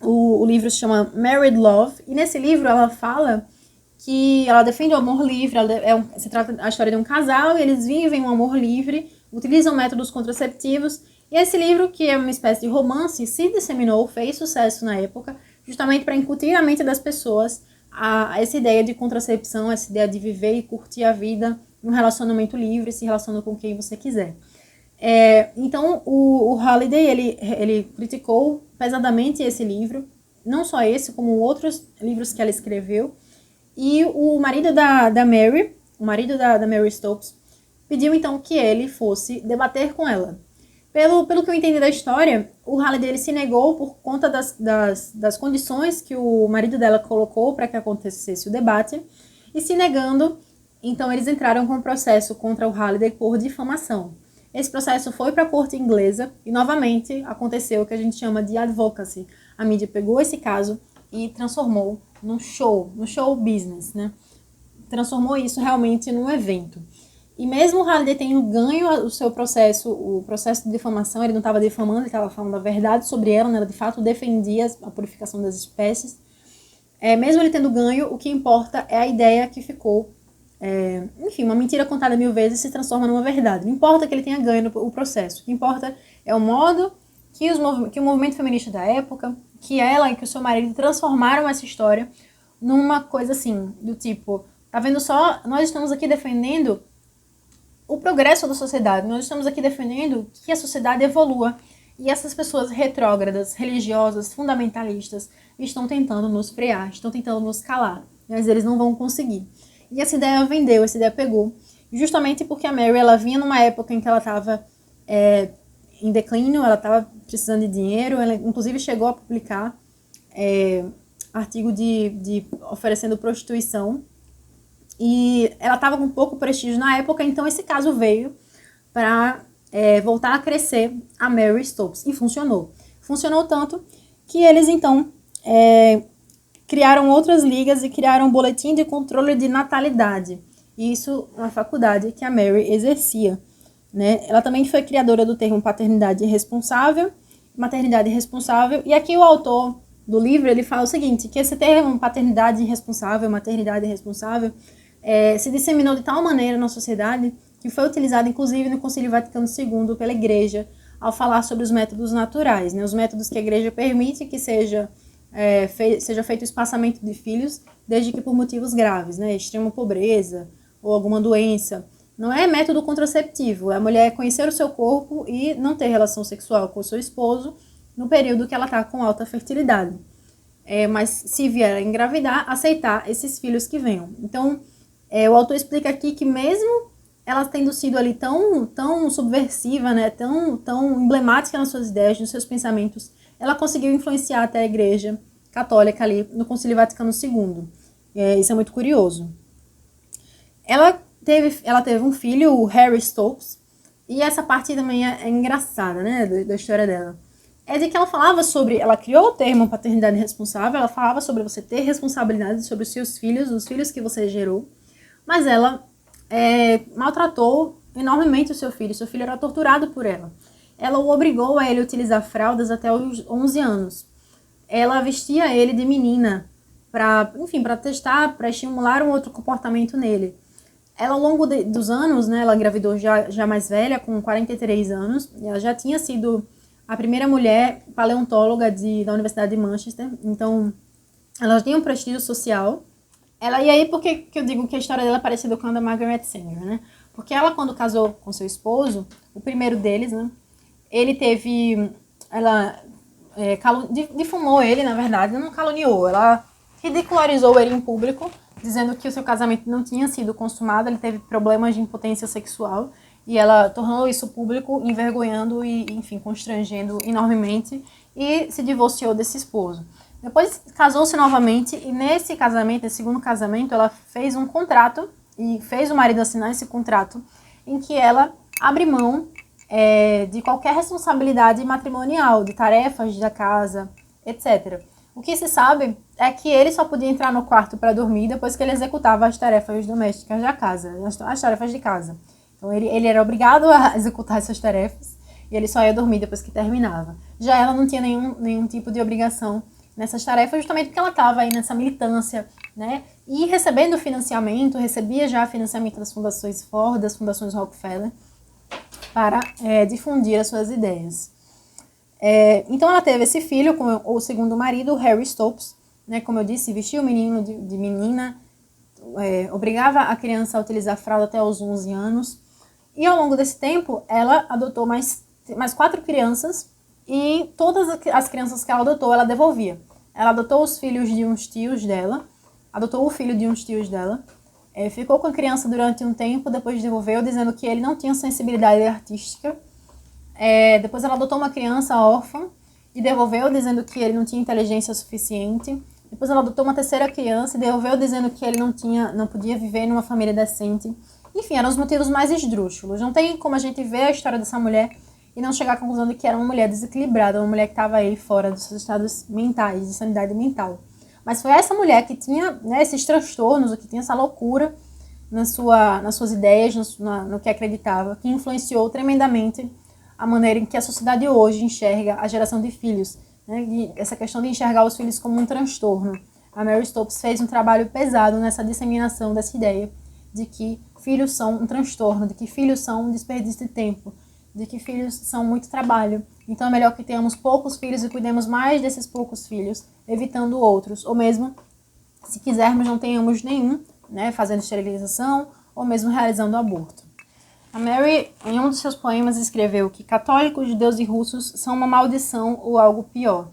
o livro se chama Married Love, e nesse livro ela fala que ela defende o amor livre, se trata da história de um casal, e eles vivem um amor livre, utilizam métodos contraceptivos, e esse livro, que é uma espécie de romance, se disseminou, fez sucesso na época, justamente para incutir na mente das pessoas essa ideia de contracepção, essa ideia de viver e curtir a vida num relacionamento livre, se relacionando com quem você quiser. Então, o Halliday, ele criticou pesadamente esse livro, não só esse, como outros livros que ela escreveu, e o marido da Mary Stopes, pediu então que ele fosse debater com ela. Pelo que eu entendi da história, o Halliday ele se negou por conta das condições que o marido dela colocou para que acontecesse o debate, e se negando, então eles entraram com um processo contra o Halliday por difamação. Esse processo foi para a corte inglesa e, novamente, aconteceu o que a gente chama de advocacy. A mídia pegou esse caso e transformou no show business, né? Transformou isso realmente num evento. E mesmo o Halliday tendo ganho o seu processo, o processo de difamação, ele não estava difamando, ele estava falando a verdade sobre ela, né? Ela de fato defendia a purificação das espécies. Mesmo ele tendo ganho, o que importa é a ideia que ficou. Enfim, uma mentira contada 1000 vezes se transforma numa verdade. Não importa que ele tenha ganho o processo. O que importa é o modo que o movimento feminista da época, que ela e que o seu marido transformaram essa história numa coisa assim, do tipo, tá vendo só? Nós estamos aqui defendendo o progresso da sociedade. Nós estamos aqui defendendo que a sociedade evolua. E essas pessoas retrógradas, religiosas, fundamentalistas, estão tentando nos frear, estão tentando nos calar. Mas eles não vão conseguir. E essa ideia vendeu, essa ideia pegou. Justamente porque a Mary, ela vinha numa época em que ela estava em declínio, ela estava precisando de dinheiro. Ela, inclusive, chegou a publicar artigo de oferecendo prostituição. E ela estava com pouco prestígio na época, então esse caso veio para voltar a crescer a Mary Stopes. E funcionou. Funcionou tanto que eles, então, criaram outras ligas e criaram um boletim de controle de natalidade. Isso na faculdade que a Mary exercia, né? Ela também foi criadora do termo paternidade responsável, maternidade responsável. E aqui o autor do livro, ele fala o seguinte, que esse termo paternidade responsável, maternidade responsável, se disseminou de tal maneira na sociedade que foi utilizado inclusive no Concílio Vaticano II pela Igreja ao falar sobre os métodos naturais, né? Os métodos que a Igreja permite que seja feito o espaçamento de filhos, desde que por motivos graves, né? Extrema pobreza ou alguma doença. Não é método contraceptivo, é a mulher conhecer o seu corpo e não ter relação sexual com o seu esposo no período que ela está com alta fertilidade. Mas se vier a engravidar, aceitar esses filhos que venham. Então, o autor explica aqui que mesmo ela tendo sido ali tão subversiva, né, tão emblemática nas suas ideias, nos seus pensamentos, ela conseguiu influenciar até a Igreja Católica ali no Concílio Vaticano II. Isso é muito curioso. Ela teve um filho, o Harry Stopes, e essa parte também é engraçada, né, da história dela. É de que ela criou o termo paternidade responsável, ela falava sobre você ter responsabilidade sobre os seus filhos, os filhos que você gerou, mas ela maltratou enormemente o seu filho era torturado por ela. Ela o obrigou a ele utilizar fraldas até os 11 anos. Ela vestia ele de menina para testar, para estimular um outro comportamento nele. Ela, ao longo dos anos, né, ela engravidou já mais velha, com 43 anos, e ela já tinha sido a primeira mulher paleontóloga da Universidade de Manchester, então ela tinha um prestígio social. E aí, por que eu digo que a história dela é parecida com a da Margaret Sanger, né? Porque ela, quando casou com seu esposo, o primeiro deles, né, ela difamou ele, na verdade, não caluniou, ela ridicularizou ele em público, dizendo que o seu casamento não tinha sido consumado, ele teve problemas de impotência sexual, e ela tornou isso público, envergonhando e, enfim, constrangendo enormemente, e se divorciou desse esposo. Depois casou-se novamente, e nesse segundo casamento, ela fez um contrato, e fez o marido assinar esse contrato, em que ela abre mão de qualquer responsabilidade matrimonial, de tarefas da casa, etc. O que se sabe é que ele só podia entrar no quarto para dormir depois que ele executava as tarefas domésticas da casa, as tarefas de casa. Então ele era obrigado a executar essas tarefas e ele só ia dormir depois que terminava. Já ela não tinha nenhum tipo de obrigação nessas tarefas, justamente porque ela estava aí nessa militância, né? E recebendo financiamento, recebia já financiamento das fundações Ford, das fundações Rockefeller, para difundir as suas ideias. Então ela teve esse filho com o segundo marido, Harry Stopes, né? Como eu disse, vestia o menino de menina, obrigava a criança a utilizar fralda até os 11 anos. E ao longo desse tempo, ela adotou mais 4 crianças, e todas as crianças que ela adotou, ela devolvia. Ela adotou os filhos de uns tios dela, adotou o filho de uns tios dela, ficou com a criança durante um tempo, depois devolveu, dizendo que ele não tinha sensibilidade artística, Depois ela adotou uma criança órfã e devolveu dizendo que ele não tinha inteligência suficiente. Depois ela adotou uma terceira criança e devolveu dizendo que ele não podia viver numa família decente. Enfim, eram os motivos mais esdrúxulos. Não tem como a gente ver a história dessa mulher e não chegar à conclusão de que era uma mulher desequilibrada, uma mulher que estava aí fora dos seus estados mentais, de sanidade mental. Mas foi essa mulher que tinha, né, esses transtornos, que tinha essa loucura nas suas ideias, no que acreditava, que influenciou tremendamente a maneira em que a sociedade hoje enxerga a geração de filhos, né? E essa questão de enxergar os filhos como um transtorno. A Mary Stopes fez um trabalho pesado nessa disseminação dessa ideia de que filhos são um transtorno, de que filhos são um desperdício de tempo, de que filhos são muito trabalho. Então é melhor que tenhamos poucos filhos e cuidemos mais desses poucos filhos, evitando outros. Ou mesmo, se quisermos, não tenhamos nenhum, né, fazendo esterilização ou mesmo realizando aborto. A Mary, em um dos seus poemas, escreveu que católicos, judeus e russos são uma maldição ou algo pior.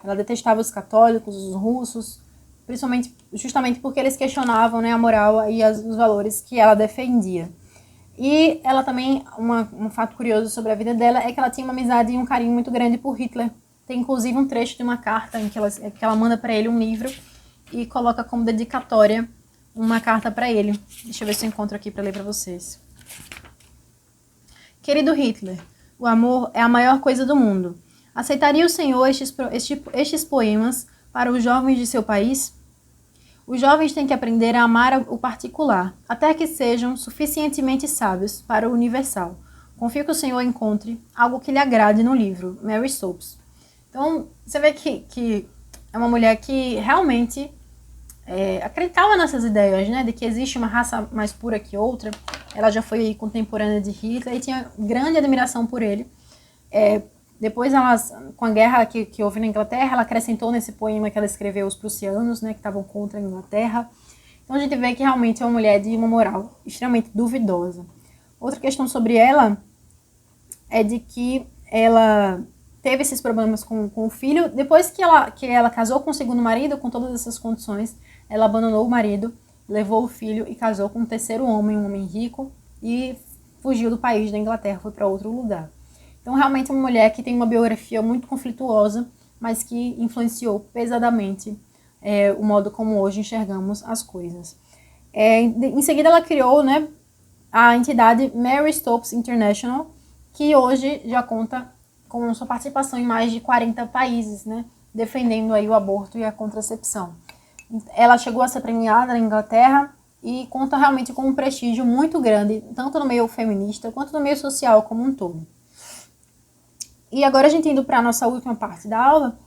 Ela detestava os católicos, os russos, justamente porque eles questionavam, né, a moral e os valores que ela defendia. E ela também, um fato curioso sobre a vida dela é que ela tinha uma amizade e um carinho muito grande por Hitler. Tem inclusive um trecho de uma carta em que ela manda para ele um livro e coloca como dedicatória uma carta para ele. Deixa eu ver se eu encontro aqui para ler para vocês. Querido Hitler, o amor é a maior coisa do mundo. Aceitaria o senhor estes poemas para os jovens de seu país? Os jovens têm que aprender a amar o particular, até que sejam suficientemente sábios para o universal. Confio que o senhor encontre algo que lhe agrade no livro, Mary Stopes. Então, você vê que é uma mulher que realmente acreditava nessas ideias, né, de que existe uma raça mais pura que outra. Ela já foi contemporânea de Hitler e tinha grande admiração por ele. Depois, com a guerra que houve na Inglaterra, ela acrescentou nesse poema que ela escreveu os prussianos, né, que estavam contra a Inglaterra. Então a gente vê que realmente é uma mulher de uma moral extremamente duvidosa. Outra questão sobre ela é de que ela teve esses problemas com o filho. Depois que ela casou com o segundo marido, com todas essas condições, ela abandonou o marido, levou o filho e casou com um terceiro homem, um homem rico, e fugiu do país da Inglaterra, foi para outro lugar. Então, realmente é uma mulher que tem uma biografia muito conflituosa, mas que influenciou pesadamente o modo como hoje enxergamos as coisas. Em seguida, ela criou, né, a entidade Mary Stopes International, que hoje já conta com sua participação em mais de 40 países, né, defendendo aí o aborto e a contracepção. Ela chegou a ser premiada na Inglaterra e conta realmente com um prestígio muito grande, tanto no meio feminista quanto no meio social como um todo. E agora a gente indo para a nossa última parte da aula,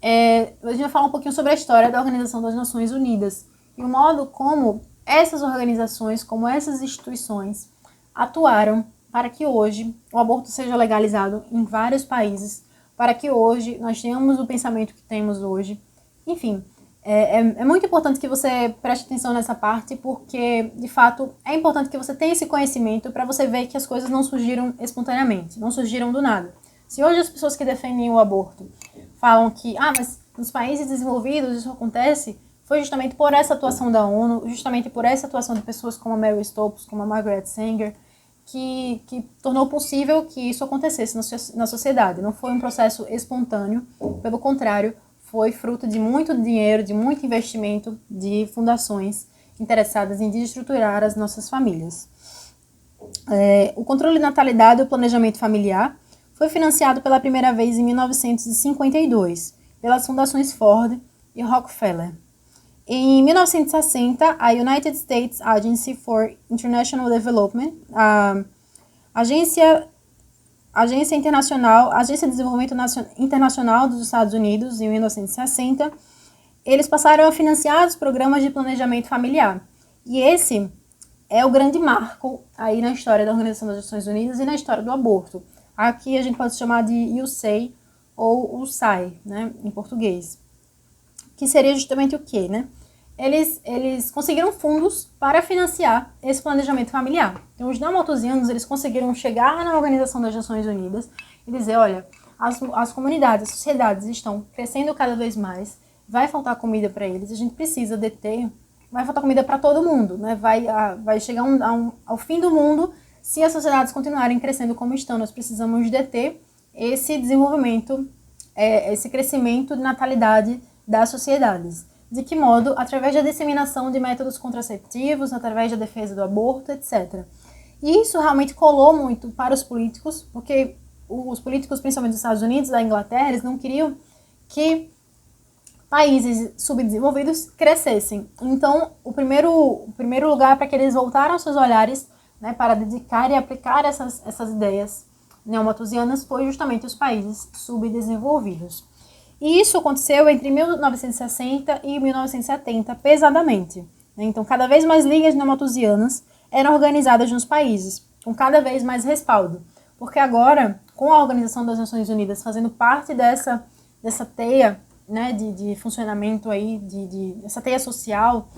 a gente vai falar um pouquinho sobre a história da Organização das Nações Unidas e o modo como essas organizações, como essas instituições atuaram para que hoje o aborto seja legalizado em vários países, para que hoje nós tenhamos o pensamento que temos hoje. Enfim, é muito importante que você preste atenção nessa parte, porque, de fato, é importante que você tenha esse conhecimento para você ver que as coisas não surgiram espontaneamente, não surgiram do nada. Se hoje as pessoas que defendem o aborto falam que, mas nos países desenvolvidos isso acontece, foi justamente por essa atuação da ONU, justamente por essa atuação de pessoas como a Mary Stopes, como a Margaret Sanger, que tornou possível que isso acontecesse na sociedade. Não foi um processo espontâneo, pelo contrário, foi fruto de muito dinheiro, de muito investimento de fundações interessadas em desestruturar as nossas famílias. O controle de natalidade e o planejamento familiar foi financiado pela primeira vez em 1952 pelas fundações Ford e Rockefeller. Em 1960, a United States Agency for International Development, a Agência de Desenvolvimento Internacional dos Estados Unidos, em 1960, eles passaram a financiar os programas de planejamento familiar. E esse é o grande marco aí na história da Organização das Nações Unidas e na história do aborto. Aqui a gente pode chamar de USAID ou USAI, né, em português. Que seria justamente o quê, né? Eles conseguiram fundos para financiar esse planejamento familiar. Então, os não-malthusianos, eles conseguiram chegar na Organização das Nações Unidas e dizer, olha, as comunidades, as sociedades estão crescendo cada vez mais, vai faltar comida para eles, a gente precisa deter, vai faltar comida para todo mundo, né? Vai chegar ao fim do mundo se as sociedades continuarem crescendo como estão, nós precisamos deter esse desenvolvimento, esse crescimento de natalidade das sociedades. De que modo? Através da disseminação de métodos contraceptivos, através da defesa do aborto, etc. E isso realmente colou muito para os políticos, porque os políticos, principalmente dos Estados Unidos, da Inglaterra, eles não queriam que países subdesenvolvidos crescessem. Então, o primeiro lugar para que eles voltaram seus olhares, né, para dedicar e aplicar essas ideias neomalthusianas foi justamente os países subdesenvolvidos. E isso aconteceu entre 1960 e 1970, pesadamente. Então, cada vez mais ligas neomalthusianas eram organizadas nos países, com cada vez mais respaldo. Porque agora, com a Organização das Nações Unidas fazendo parte dessa teia, né, de funcionamento aí, dessa teia social,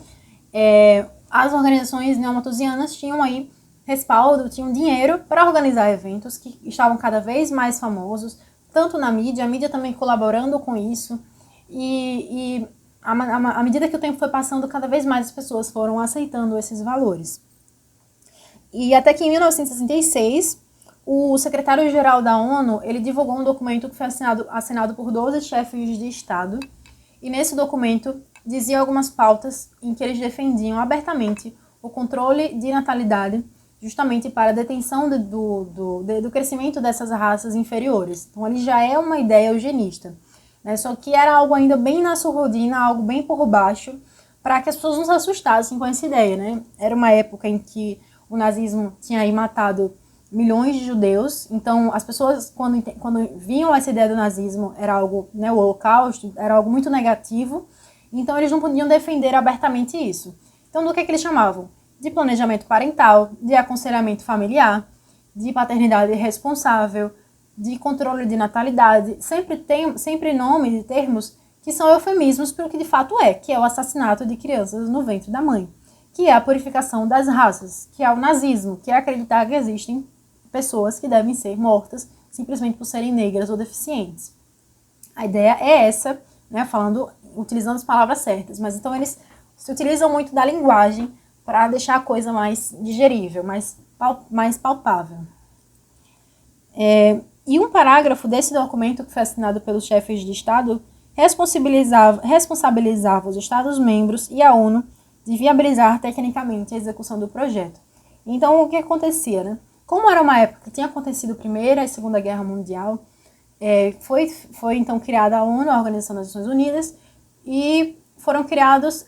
as organizações neomalthusianas tinham aí respaldo, tinham dinheiro para organizar eventos que estavam cada vez mais famosos, tanto na mídia, a mídia também colaborando com isso, e à medida que o tempo foi passando, cada vez mais as pessoas foram aceitando esses valores. E até que em 1966, o secretário-geral da ONU, ele divulgou um documento que foi assinado por 12 chefes de Estado, e nesse documento dizia algumas pautas em que eles defendiam abertamente o controle de natalidade, justamente para a detenção do crescimento dessas raças inferiores. Então, ele já é uma ideia eugenista, né? Só que era algo ainda bem na surdina, algo bem por baixo, para que as pessoas não se assustassem com essa ideia, né? Era uma época em que o nazismo tinha aí matado milhões de judeus, então as pessoas, quando viam essa ideia do nazismo, era algo, né, o Holocausto, era algo muito negativo, então eles não podiam defender abertamente isso. Então, do que eles chamavam? De planejamento parental, de aconselhamento familiar, de paternidade responsável, de controle de natalidade, sempre nomes e termos que são eufemismos para o que de fato é, que é o assassinato de crianças no ventre da mãe, que é a purificação das raças, que é o nazismo, que é acreditar que existem pessoas que devem ser mortas simplesmente por serem negras ou deficientes. A ideia é essa, né, utilizando as palavras certas, mas então eles se utilizam muito da linguagem para deixar a coisa mais digerível, mais palpável. E um parágrafo desse documento que foi assinado pelos chefes de Estado responsabilizava os Estados-membros e a ONU de viabilizar tecnicamente a execução do projeto. Então, o que acontecia, né? Como era uma época que tinha acontecido a Primeira e Segunda Guerra Mundial, foi então criada a ONU, a Organização das Nações Unidas, e foram criados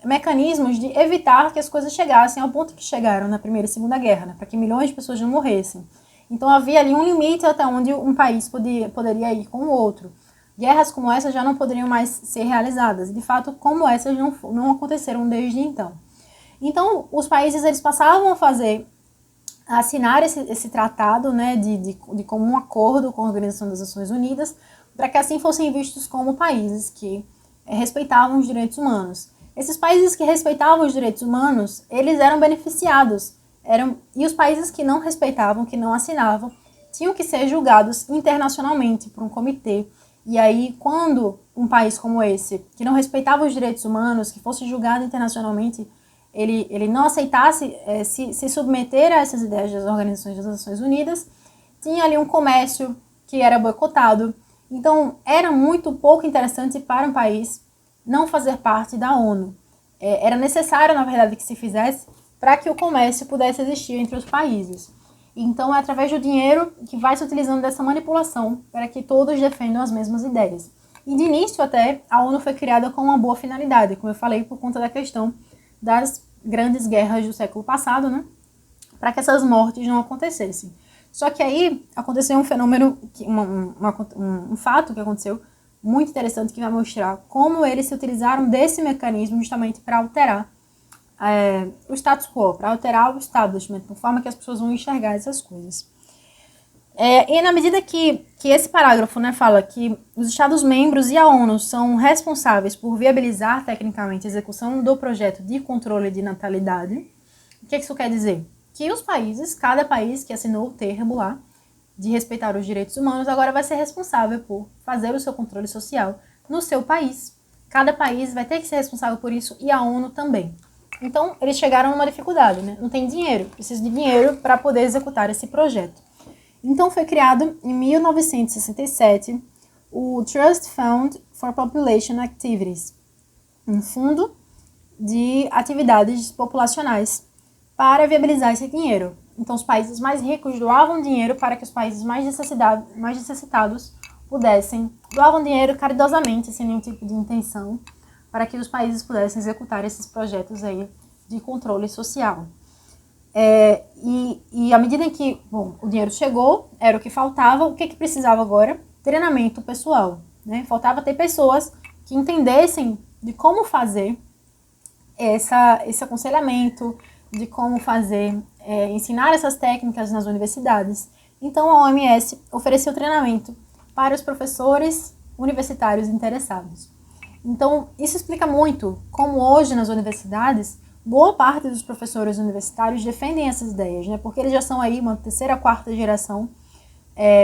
mecanismos de evitar que as coisas chegassem ao ponto que chegaram na Primeira e Segunda Guerra, né, para que milhões de pessoas não morressem. Então havia ali um limite até onde um país poderia ir com o outro. Guerras como essa já não poderiam mais ser realizadas, e de fato, como essas não aconteceram desde então. Então, os países eles passavam a assinar esse tratado, né, de comum acordo com a Organização das Nações Unidas, para que assim fossem vistos como países que respeitavam os direitos humanos. Esses países que respeitavam os direitos humanos, eles eram beneficiados, e os países que não respeitavam, que não assinavam, tinham que ser julgados internacionalmente por um comitê. E aí, quando um país como esse, que não respeitava os direitos humanos, que fosse julgado internacionalmente, ele não aceitasse se submeter a essas ideias das Organizações das Nações Unidas, tinha ali um comércio que era boicotado. Então, era muito pouco interessante para um país não fazer parte da ONU. Era necessário, na verdade, que se fizesse para que o comércio pudesse existir entre os países. Então, é através do dinheiro que vai se utilizando dessa manipulação para que todos defendam as mesmas ideias. E de início até, a ONU foi criada com uma boa finalidade, como eu falei, por conta da questão das grandes guerras do século passado, né? Para que essas mortes não acontecessem. Só que aí aconteceu um fenômeno, um fato que aconteceu muito interessante, que vai mostrar como eles se utilizaram desse mecanismo justamente para alterar o status quo, para alterar o establishment, de forma que as pessoas vão enxergar essas coisas. E na medida que esse parágrafo, né, fala que os Estados-membros e a ONU são responsáveis por viabilizar tecnicamente a execução do projeto de controle de natalidade, o que isso quer dizer? Que os países, cada país que assinou o termo lá de respeitar os direitos humanos, agora vai ser responsável por fazer o seu controle social no seu país. Cada país vai ter que ser responsável por isso, e a ONU também. Então, eles chegaram numa dificuldade, né? Não tem dinheiro, precisa de dinheiro para poder executar esse projeto. Então, foi criado em 1967 o Trust Fund for Population Activities, um fundo de atividades populacionais para viabilizar esse dinheiro. Então, os países mais ricos doavam dinheiro para que os países mais necessitados doavam dinheiro caridosamente, sem nenhum tipo de intenção, para que os países pudessem executar esses projetos aí de controle social. E à medida em que o dinheiro chegou, era o que faltava, o que precisava agora? Treinamento pessoal, né? Faltava ter pessoas que entendessem de como fazer esse aconselhamento, de como ensinar essas técnicas nas universidades. Então, a OMS ofereceu treinamento para os professores universitários interessados. Então, isso explica muito como hoje nas universidades, boa parte dos professores universitários defendem essas ideias, né? Porque eles já são aí uma terceira, quarta geração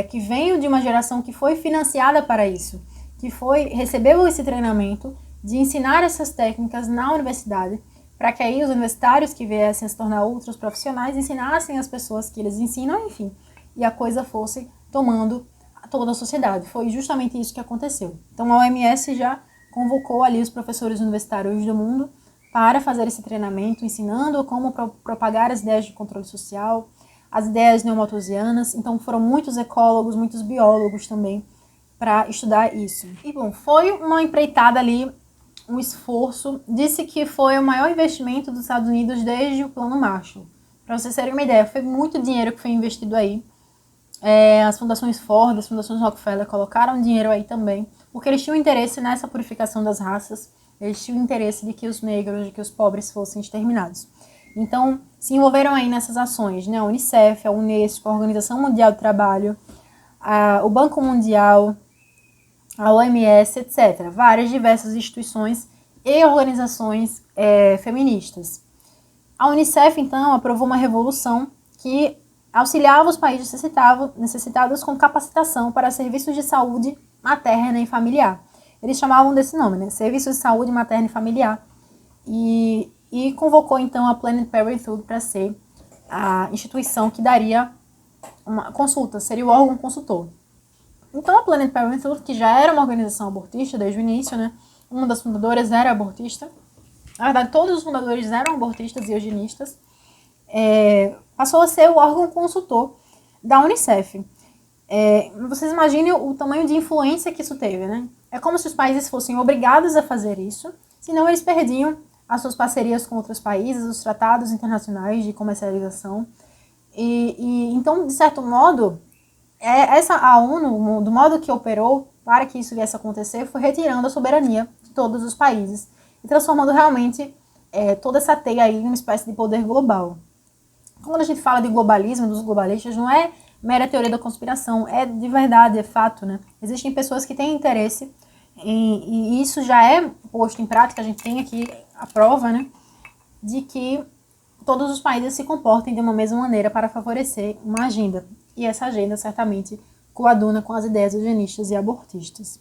que veio de uma geração que foi financiada para isso, que recebeu esse treinamento de ensinar essas técnicas na universidade, para que aí os universitários que viessem a se tornar outros profissionais ensinassem as pessoas que eles ensinam, enfim, e a coisa fosse tomando toda a sociedade. Foi justamente isso que aconteceu. Então, a OMS já convocou ali os professores universitários do mundo para fazer esse treinamento, ensinando como propagar as ideias de controle social, as ideias neomalthusianas. Então, foram muitos ecólogos, muitos biólogos também para estudar isso. E, bom, foi uma empreitada ali, um esforço. Disse que foi o maior investimento dos Estados Unidos desde o Plano Marshall. Para vocês terem uma ideia, foi muito dinheiro que foi investido aí. As fundações Ford, as fundações Rockefeller colocaram dinheiro aí também, porque eles tinham interesse nessa purificação das raças, eles tinham interesse de que os negros, de que os pobres fossem exterminados. Então, se envolveram aí nessas ações, né? A Unicef, a Unesco, a Organização Mundial do Trabalho, o Banco Mundial, a OMS, etc. Várias diversas instituições e organizações feministas. A Unicef, então, aprovou uma resolução que auxiliava os países necessitados com capacitação para serviços de saúde materna e familiar. Eles chamavam desse nome, né? Serviços de saúde materna e familiar. E convocou, então, a Planned Parenthood para ser a instituição que daria uma consulta, seria o órgão consultor. Então, a Planned Parenthood, que já era uma organização abortista desde o início, né? Uma das fundadoras era abortista. Na verdade, todos os fundadores eram abortistas e eugenistas. Passou a ser o órgão consultor da Unicef. Vocês imaginem o tamanho de influência que isso teve, né? É como se os países fossem obrigados a fazer isso, senão eles perdiam as suas parcerias com outros países, os tratados internacionais de comercialização. Então, de certo modo, a ONU, do modo que operou para que isso viesse a acontecer, foi retirando a soberania de todos os países e transformando realmente toda essa teia aí em uma espécie de poder global. Quando a gente fala de globalismo, dos globalistas, não é mera teoria da conspiração, é de verdade, é fato, né? Existem pessoas que têm interesse e isso já é posto em prática, a gente tem aqui a prova, né, de que todos os países se comportem de uma mesma maneira para favorecer uma agenda. E essa agenda, certamente, coaduna com as ideias eugenistas e abortistas.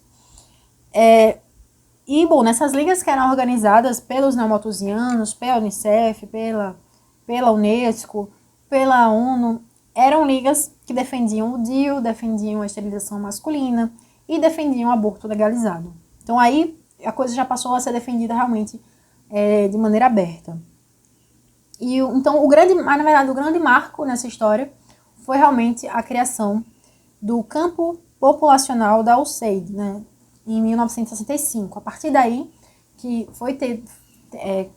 Bom, nessas ligas que eram organizadas pelos neomalthusianos, pela Unicef, pela Unesco, pela ONU, eram ligas que defendiam o DIU, defendiam a esterilização masculina e defendiam o aborto legalizado. Então aí a coisa já passou a ser defendida realmente de maneira aberta. Então, na verdade, o grande marco nessa história foi realmente a criação do campo populacional da USAID, né, em 1965. A partir daí, que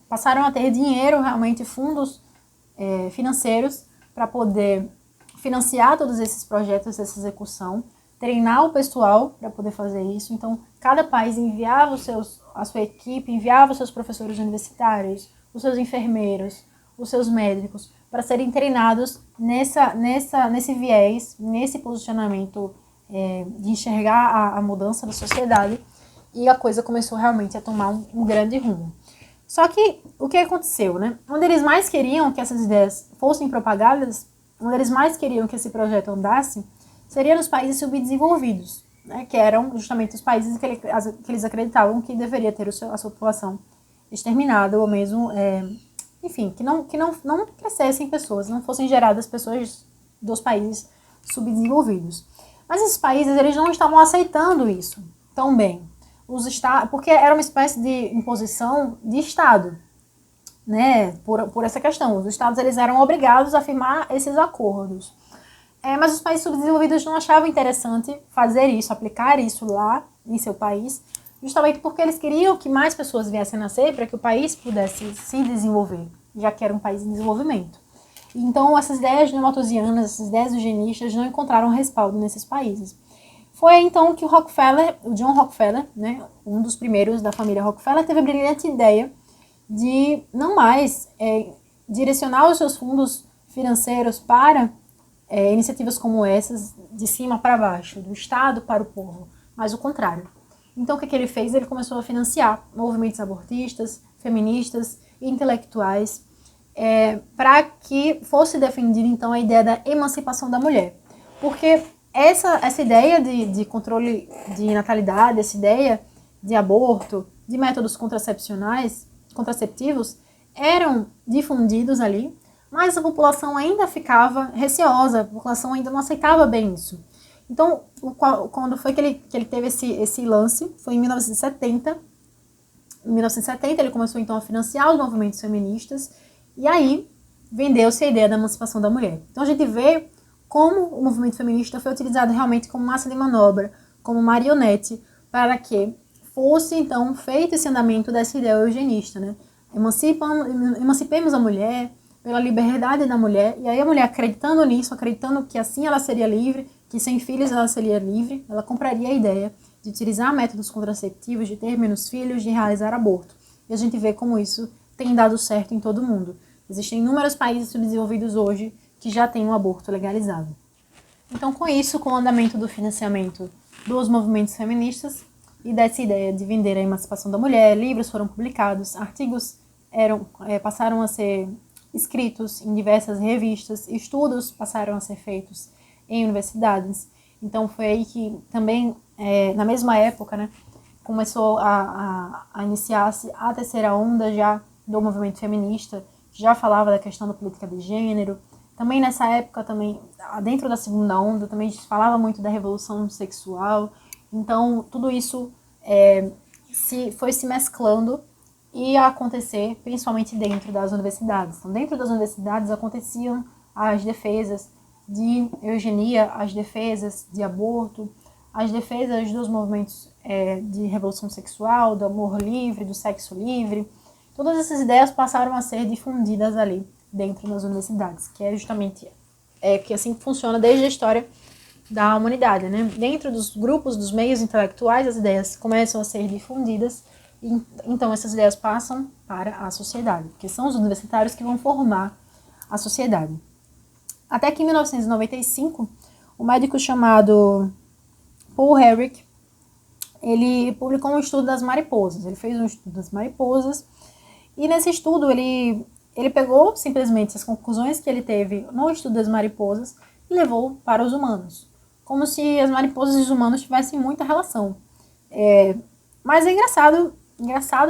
passaram a ter dinheiro, realmente fundos financeiros para poder financiar todos esses projetos, essa execução, treinar o pessoal para poder fazer isso. Então, cada país enviava a sua equipe, enviava os seus professores universitários, os seus enfermeiros, os seus médicos, para serem treinados nesse viés, nesse posicionamento de enxergar a mudança da sociedade, e a coisa começou realmente a tomar um grande rumo. Só que o que aconteceu, né? Onde eles mais queriam que essas ideias fossem propagadas, onde eles mais queriam que esse projeto andasse, seria nos países subdesenvolvidos, né? Que eram justamente os países que eles acreditavam que deveria ter a sua população exterminada ou mesmo enfim, que não crescessem pessoas, não fossem geradas pessoas dos países subdesenvolvidos. Mas esses países, eles não estavam aceitando isso tão bem. Porque era uma espécie de imposição de Estado, né, por essa questão. Os Estados, eles eram obrigados a firmar esses acordos. Mas os países subdesenvolvidos não achavam interessante fazer isso, aplicar isso lá em seu país, justamente porque eles queriam que mais pessoas viessem a nascer para que o país pudesse se desenvolver, já que era um país em desenvolvimento. Então, essas ideias malthusianas, essas ideias eugenistas não encontraram respaldo nesses países. Foi então que o John Rockefeller, né, um dos primeiros da família Rockefeller, teve a brilhante ideia de não mais direcionar os seus fundos financeiros para iniciativas como essas, de cima para baixo, do Estado para o povo, mas o contrário. Então, o que ele fez? Ele começou a financiar movimentos abortistas, feministas e intelectuais, para que fosse defendida, então, a ideia da emancipação da mulher. Porque essa ideia de controle de natalidade, essa ideia de aborto, de métodos contraceptivos, eram difundidos ali, mas a população ainda ficava receosa, a população ainda não aceitava bem isso. Então, quando foi que ele teve esse lance? Foi em 1970. Em 1970, ele começou então a financiar os movimentos feministas, e aí vendeu-se a ideia da emancipação da mulher. Então, a gente vê como o movimento feminista foi utilizado realmente como massa de manobra, como marionete, para que fosse então feito esse andamento dessa ideia eugenista, né? Emancipemos a mulher, pela liberdade da mulher, e aí a mulher acreditando nisso, acreditando que assim ela seria livre, que sem filhos ela seria livre, ela compraria a ideia de utilizar métodos contraceptivos, de ter menos filhos, de realizar aborto. E a gente vê como isso tem dado certo em todo o mundo. Existem inúmeros países subdesenvolvidos hoje que já têm um aborto legalizado. Então, com isso, com o andamento do financiamento dos movimentos feministas e dessa ideia de vender a emancipação da mulher, livros foram publicados, artigos passaram a ser escritos em diversas revistas, estudos passaram a ser feitos em universidades. Então foi aí que também, na mesma época, né, começou a iniciar-se a terceira onda já do movimento feminista, que já falava da questão da política de gênero. Também nessa época, também dentro da segunda onda, também se falava muito da revolução sexual. Então tudo isso foi se mesclando e a acontecer principalmente dentro das universidades. Então, dentro das universidades aconteciam as defesas de eugenia, as defesas de aborto, as defesas dos movimentos de revolução sexual, do amor livre, do sexo livre. Todas essas ideias passaram a ser difundidas ali dentro das universidades, que é justamente que assim funciona desde a história da humanidade, né? Dentro dos grupos, dos meios intelectuais, as ideias começam a ser difundidas. Então, essas ideias passam para a sociedade, porque são os universitários que vão formar a sociedade. Até que em 1995, o médico chamado Paul Ehrlich, ele publicou um estudo das mariposas. Ele fez um estudo das mariposas, e nesse estudo ele pegou simplesmente as conclusões que ele teve no estudo das mariposas e levou para os humanos, como se as mariposas e os humanos tivessem muita relação. Mas é engraçado,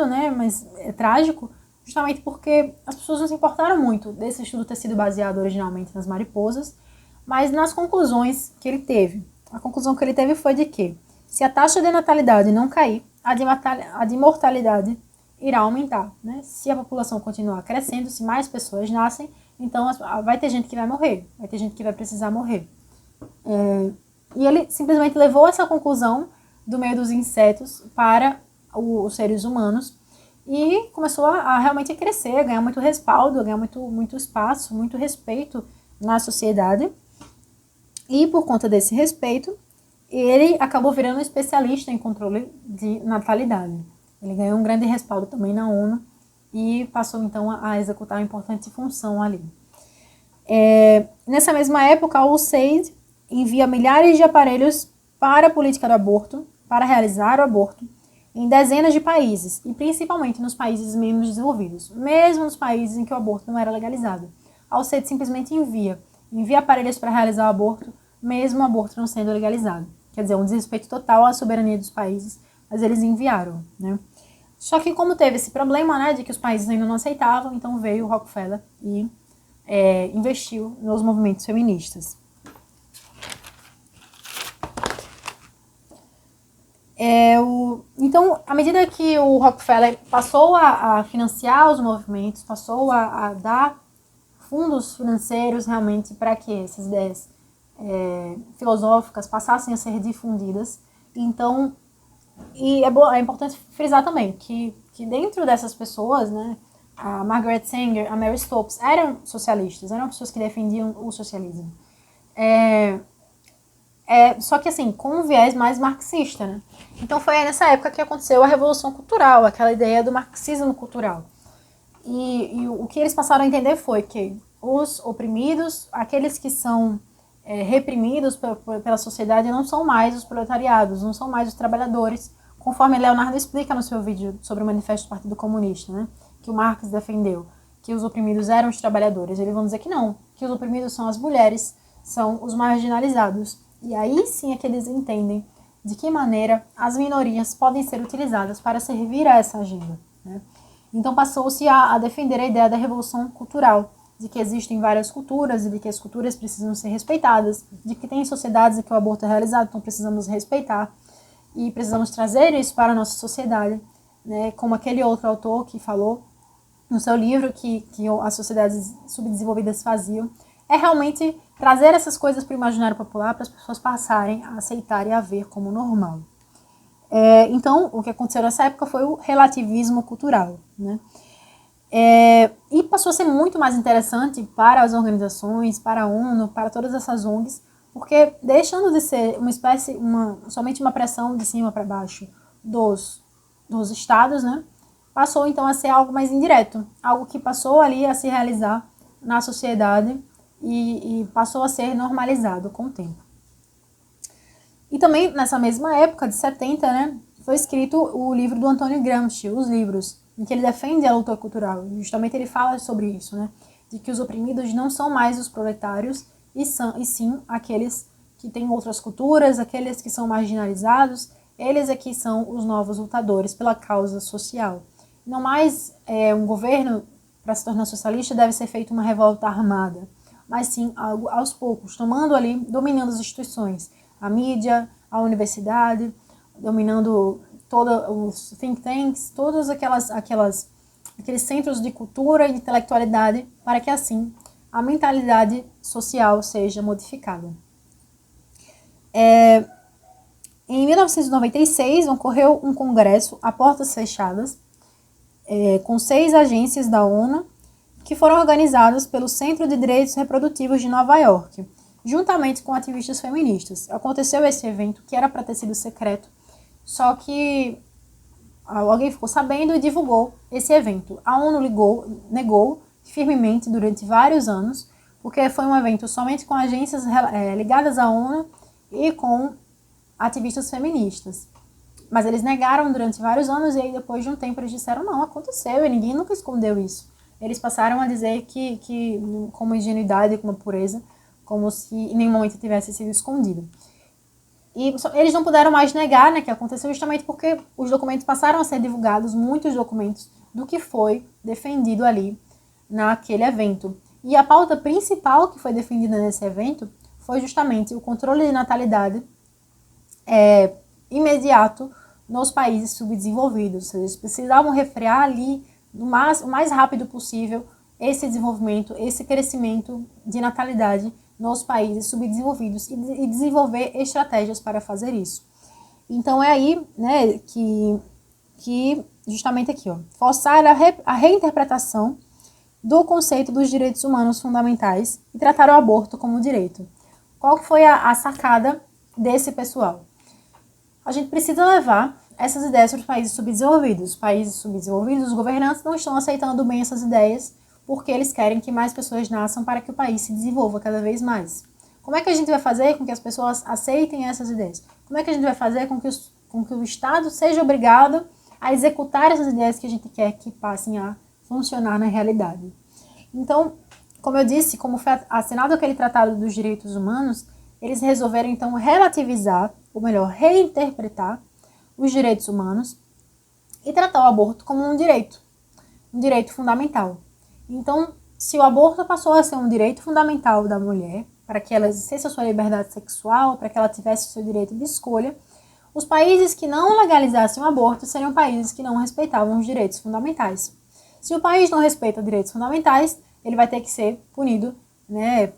né, mas é trágico, justamente porque as pessoas não se importaram muito desse estudo ter sido baseado originalmente nas mariposas, mas nas conclusões que ele teve. A conclusão que ele teve foi de que, se a taxa de natalidade não cair, a de mortalidade irá aumentar, né? Se a população continuar crescendo, se mais pessoas nascem, então vai ter gente que vai morrer, vai ter gente que vai precisar morrer. E ele simplesmente levou essa conclusão do meio dos insetos para os seres humanos e começou a realmente crescer, a ganhar muito respaldo, a ganhar muito espaço, muito respeito na sociedade. E por conta desse respeito, ele acabou virando um especialista em controle de natalidade. Ele ganhou um grande respaldo também na ONU e passou então a executar uma importante função ali. Nessa mesma época, o USAID envia milhares de aparelhos para a política do aborto, para realizar o aborto, em dezenas de países, e principalmente nos países menos desenvolvidos, mesmo nos países em que o aborto não era legalizado. A USAID simplesmente envia aparelhos para realizar o aborto, mesmo o aborto não sendo legalizado. Quer dizer, um desrespeito total à soberania dos países, mas eles enviaram, né? Só que como teve esse problema, né, de que os países ainda não aceitavam, então veio o Rockefeller e investiu nos movimentos feministas. Então, à medida que o Rockefeller passou a financiar os movimentos, passou a dar fundos financeiros realmente para que essas ideias filosóficas passassem a ser difundidas. Então, é importante frisar também que dentro dessas pessoas, né, a Margaret Sanger, a Mary Stopes, eram socialistas, eram pessoas que defendiam o socialismo. Só que assim, com um viés mais marxista, né? Então foi aí nessa época que aconteceu a Revolução Cultural, aquela ideia do marxismo cultural. E o que eles passaram a entender foi que os oprimidos, aqueles que são reprimidos pela sociedade, não são mais os proletariados, não são mais os trabalhadores, conforme Leonardo explica no seu vídeo sobre o Manifesto do Partido Comunista, né? Que o Marx defendeu, que os oprimidos eram os trabalhadores. Eles vão dizer que não, que os oprimidos são as mulheres, são os marginalizados. E aí sim é que eles entendem de que maneira as minorias podem ser utilizadas para servir a essa agenda, né? Então passou-se a defender a ideia da revolução cultural, de que existem várias culturas e de que as culturas precisam ser respeitadas, de que tem sociedades em que o aborto é realizado, então precisamos respeitar e precisamos trazer isso para a nossa sociedade, né? Como aquele outro autor que falou no seu livro que as sociedades subdesenvolvidas faziam, é realmente trazer essas coisas para o imaginário popular para as pessoas passarem a aceitar e a ver como normal. Então, o que aconteceu nessa época foi o relativismo cultural, né? E passou a ser muito mais interessante para as organizações, para a ONU, para todas essas ONGs, porque deixando de ser somente uma pressão de cima para baixo dos estados, né, passou então a ser algo mais indireto, algo que passou ali a se realizar na sociedade e passou a ser normalizado com o tempo. E também nessa mesma época, de 70, né, foi escrito o livro do Antônio Gramsci, Os Livros, em que ele defende a luta cultural. Justamente ele fala sobre isso, né, de que os oprimidos não são mais os proletários, e sim aqueles que têm outras culturas, aqueles que são marginalizados, eles é que são os novos lutadores pela causa social. Não mais um governo, para se tornar socialista, deve ser feita uma revolta armada, mas sim algo aos poucos, tomando ali, dominando as instituições, a mídia, a universidade, dominando todos os think tanks, todos aqueles centros de cultura e de intelectualidade, para que assim a mentalidade social seja modificada. Em 1996, ocorreu um congresso a portas fechadas, com 6 agências da ONU, que foram organizadas pelo Centro de Direitos Reprodutivos de Nova York, juntamente com ativistas feministas. Aconteceu esse evento, que era para ter sido secreto, só que alguém ficou sabendo e divulgou esse evento. A ONU negou firmemente durante vários anos, porque foi um evento somente com agências ligadas à ONU e com ativistas feministas. Mas eles negaram durante vários anos e aí depois de um tempo eles disseram, não, aconteceu e ninguém nunca escondeu isso. Eles passaram a dizer que com uma ingenuidade, com uma pureza, como se em nenhum momento tivesse sido escondido. E eles não puderam mais negar, né, que aconteceu justamente porque os documentos passaram a ser divulgados, muitos documentos do que foi defendido ali naquele evento. E a pauta principal que foi defendida nesse evento foi justamente o controle de natalidade imediato nos países subdesenvolvidos. Eles precisavam refrear ali o mais rápido possível esse desenvolvimento, esse crescimento de natalidade nos países subdesenvolvidos e desenvolver estratégias para fazer isso. Então é aí, né, que justamente aqui, forçar a reinterpretação do conceito dos direitos humanos fundamentais e tratar o aborto como direito. Qual foi a sacada desse pessoal? A gente precisa levar essas ideias para os países subdesenvolvidos. Os países subdesenvolvidos, os governantes não estão aceitando bem essas ideias porque eles querem que mais pessoas nasçam para que o país se desenvolva cada vez mais. Como é que a gente vai fazer com que as pessoas aceitem essas ideias? Como é que a gente vai fazer com que o Estado seja obrigado a executar essas ideias que a gente quer que passem a funcionar na realidade? Então, como eu disse, como foi assinado aquele Tratado dos Direitos Humanos, eles resolveram então relativizar, ou melhor, reinterpretar os direitos humanos e tratar o aborto como um direito fundamental. Então, se o aborto passou a ser um direito fundamental da mulher, para que ela exercesse a sua liberdade sexual, para que ela tivesse o seu direito de escolha, os países que não legalizassem o aborto seriam países que não respeitavam os direitos fundamentais. Se o país não respeita direitos fundamentais, ele vai ter que ser punido, né,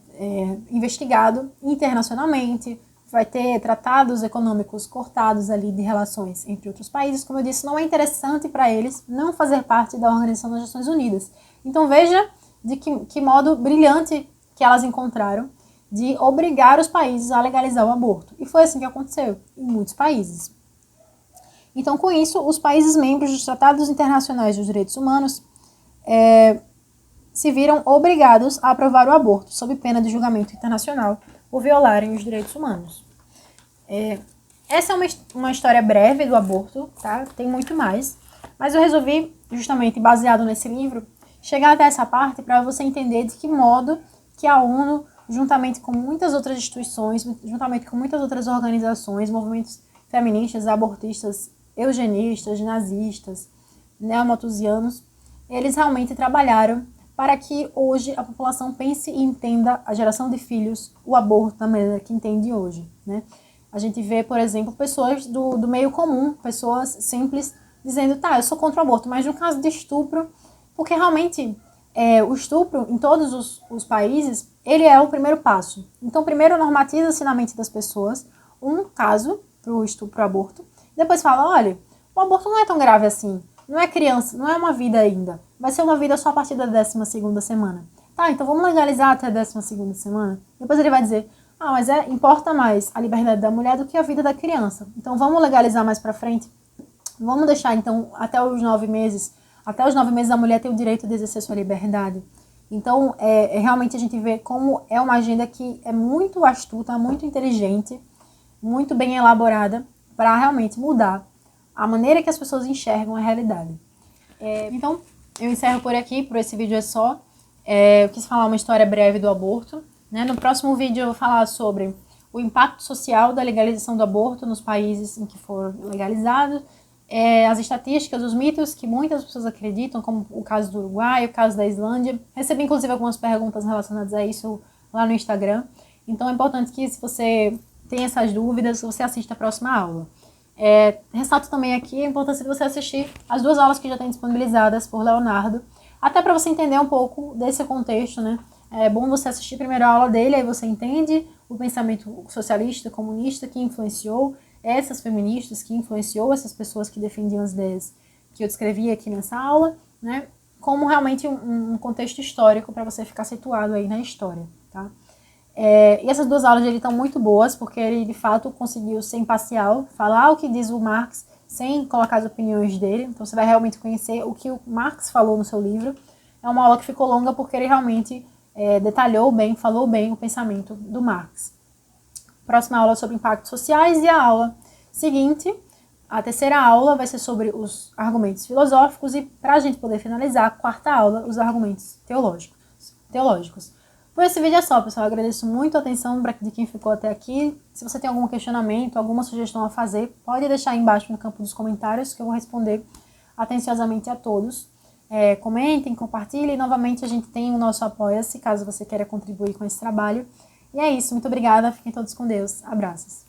investigado internacionalmente, vai ter tratados econômicos cortados ali de relações entre outros países. Como eu disse, não é interessante para eles não fazer parte da Organização das Nações Unidas. Então veja de que modo brilhante que elas encontraram de obrigar os países a legalizar o aborto. E foi assim que aconteceu em muitos países. Então, com isso, os países membros dos Tratados Internacionais dos Direitos Humanos se viram obrigados a aprovar o aborto, sob pena de julgamento internacional, por violarem os direitos humanos. Essa é uma história breve do aborto, tá? Tem muito mais, mas eu resolvi, justamente baseado nesse livro, chegar até essa parte para você entender de que modo que a ONU, juntamente com muitas outras instituições, juntamente com muitas outras organizações, movimentos feministas, abortistas, eugenistas, nazistas, neomalthusianos, eles realmente trabalharam para que hoje a população pense e entenda a geração de filhos, o aborto da maneira que entende hoje, né? A gente vê, por exemplo, pessoas do meio comum, pessoas simples, dizendo, tá, eu sou contra o aborto, mas no caso de estupro, porque realmente o estupro, em todos os países, ele é o primeiro passo. Então, primeiro normatiza-se na mente das pessoas um caso para o estupro, pro aborto, depois fala, olha, o aborto não é tão grave assim, não é criança, não é uma vida ainda, vai ser uma vida só a partir da 12ª semana. Tá, então vamos legalizar até a 12ª semana? Depois ele vai dizer, mas importa mais a liberdade da mulher do que a vida da criança. Então vamos legalizar mais pra frente? Vamos deixar então até os 9 meses a mulher ter o direito de exercer sua liberdade. Então, realmente a gente vê como é uma agenda que é muito astuta, muito inteligente, muito bem elaborada para realmente mudar a maneira que as pessoas enxergam a realidade. Então, eu encerro por aqui, por esse vídeo é só. Eu quis falar uma história breve do aborto, né? No próximo vídeo eu vou falar sobre o impacto social da legalização do aborto nos países em que for legalizado, as estatísticas, os mitos que muitas pessoas acreditam, como o caso do Uruguai, o caso da Islândia. Recebi, inclusive, algumas perguntas relacionadas a isso lá no Instagram. Então, é importante que, se você tem essas dúvidas, você assista a próxima aula. Ressalto também aqui a importância de você assistir as 2 aulas que já tem disponibilizadas por Leonardo, até para você entender um pouco desse contexto, né? É bom você assistir primeiro a aula dele, aí você entende o pensamento socialista, comunista que influenciou essas feministas, que influenciou essas pessoas que defendiam as ideias que eu descrevi aqui nessa aula, né? Como realmente um contexto histórico para você ficar situado aí na história, tá? E essas 2 aulas dele estão muito boas, porque ele de fato conseguiu ser imparcial, falar o que diz o Marx sem colocar as opiniões dele. Então você vai realmente conhecer o que o Marx falou no seu livro. É uma aula que ficou longa porque ele realmente detalhou bem, falou bem o pensamento do Marx. Próxima aula sobre impactos sociais, e a aula seguinte, a terceira aula, vai ser sobre os argumentos filosóficos, e para a gente poder finalizar, a 4ª aula, os argumentos teológicos. Por esse vídeo é só, pessoal. Eu agradeço muito a atenção de quem ficou até aqui. Se você tem algum questionamento, alguma sugestão a fazer, pode deixar aí embaixo no campo dos comentários, que eu vou responder atenciosamente a todos. Comentem, compartilhem. Novamente, a gente tem o nosso Apoia-se, caso você queira contribuir com esse trabalho. E é isso. Muito obrigada. Fiquem todos com Deus. Abraços.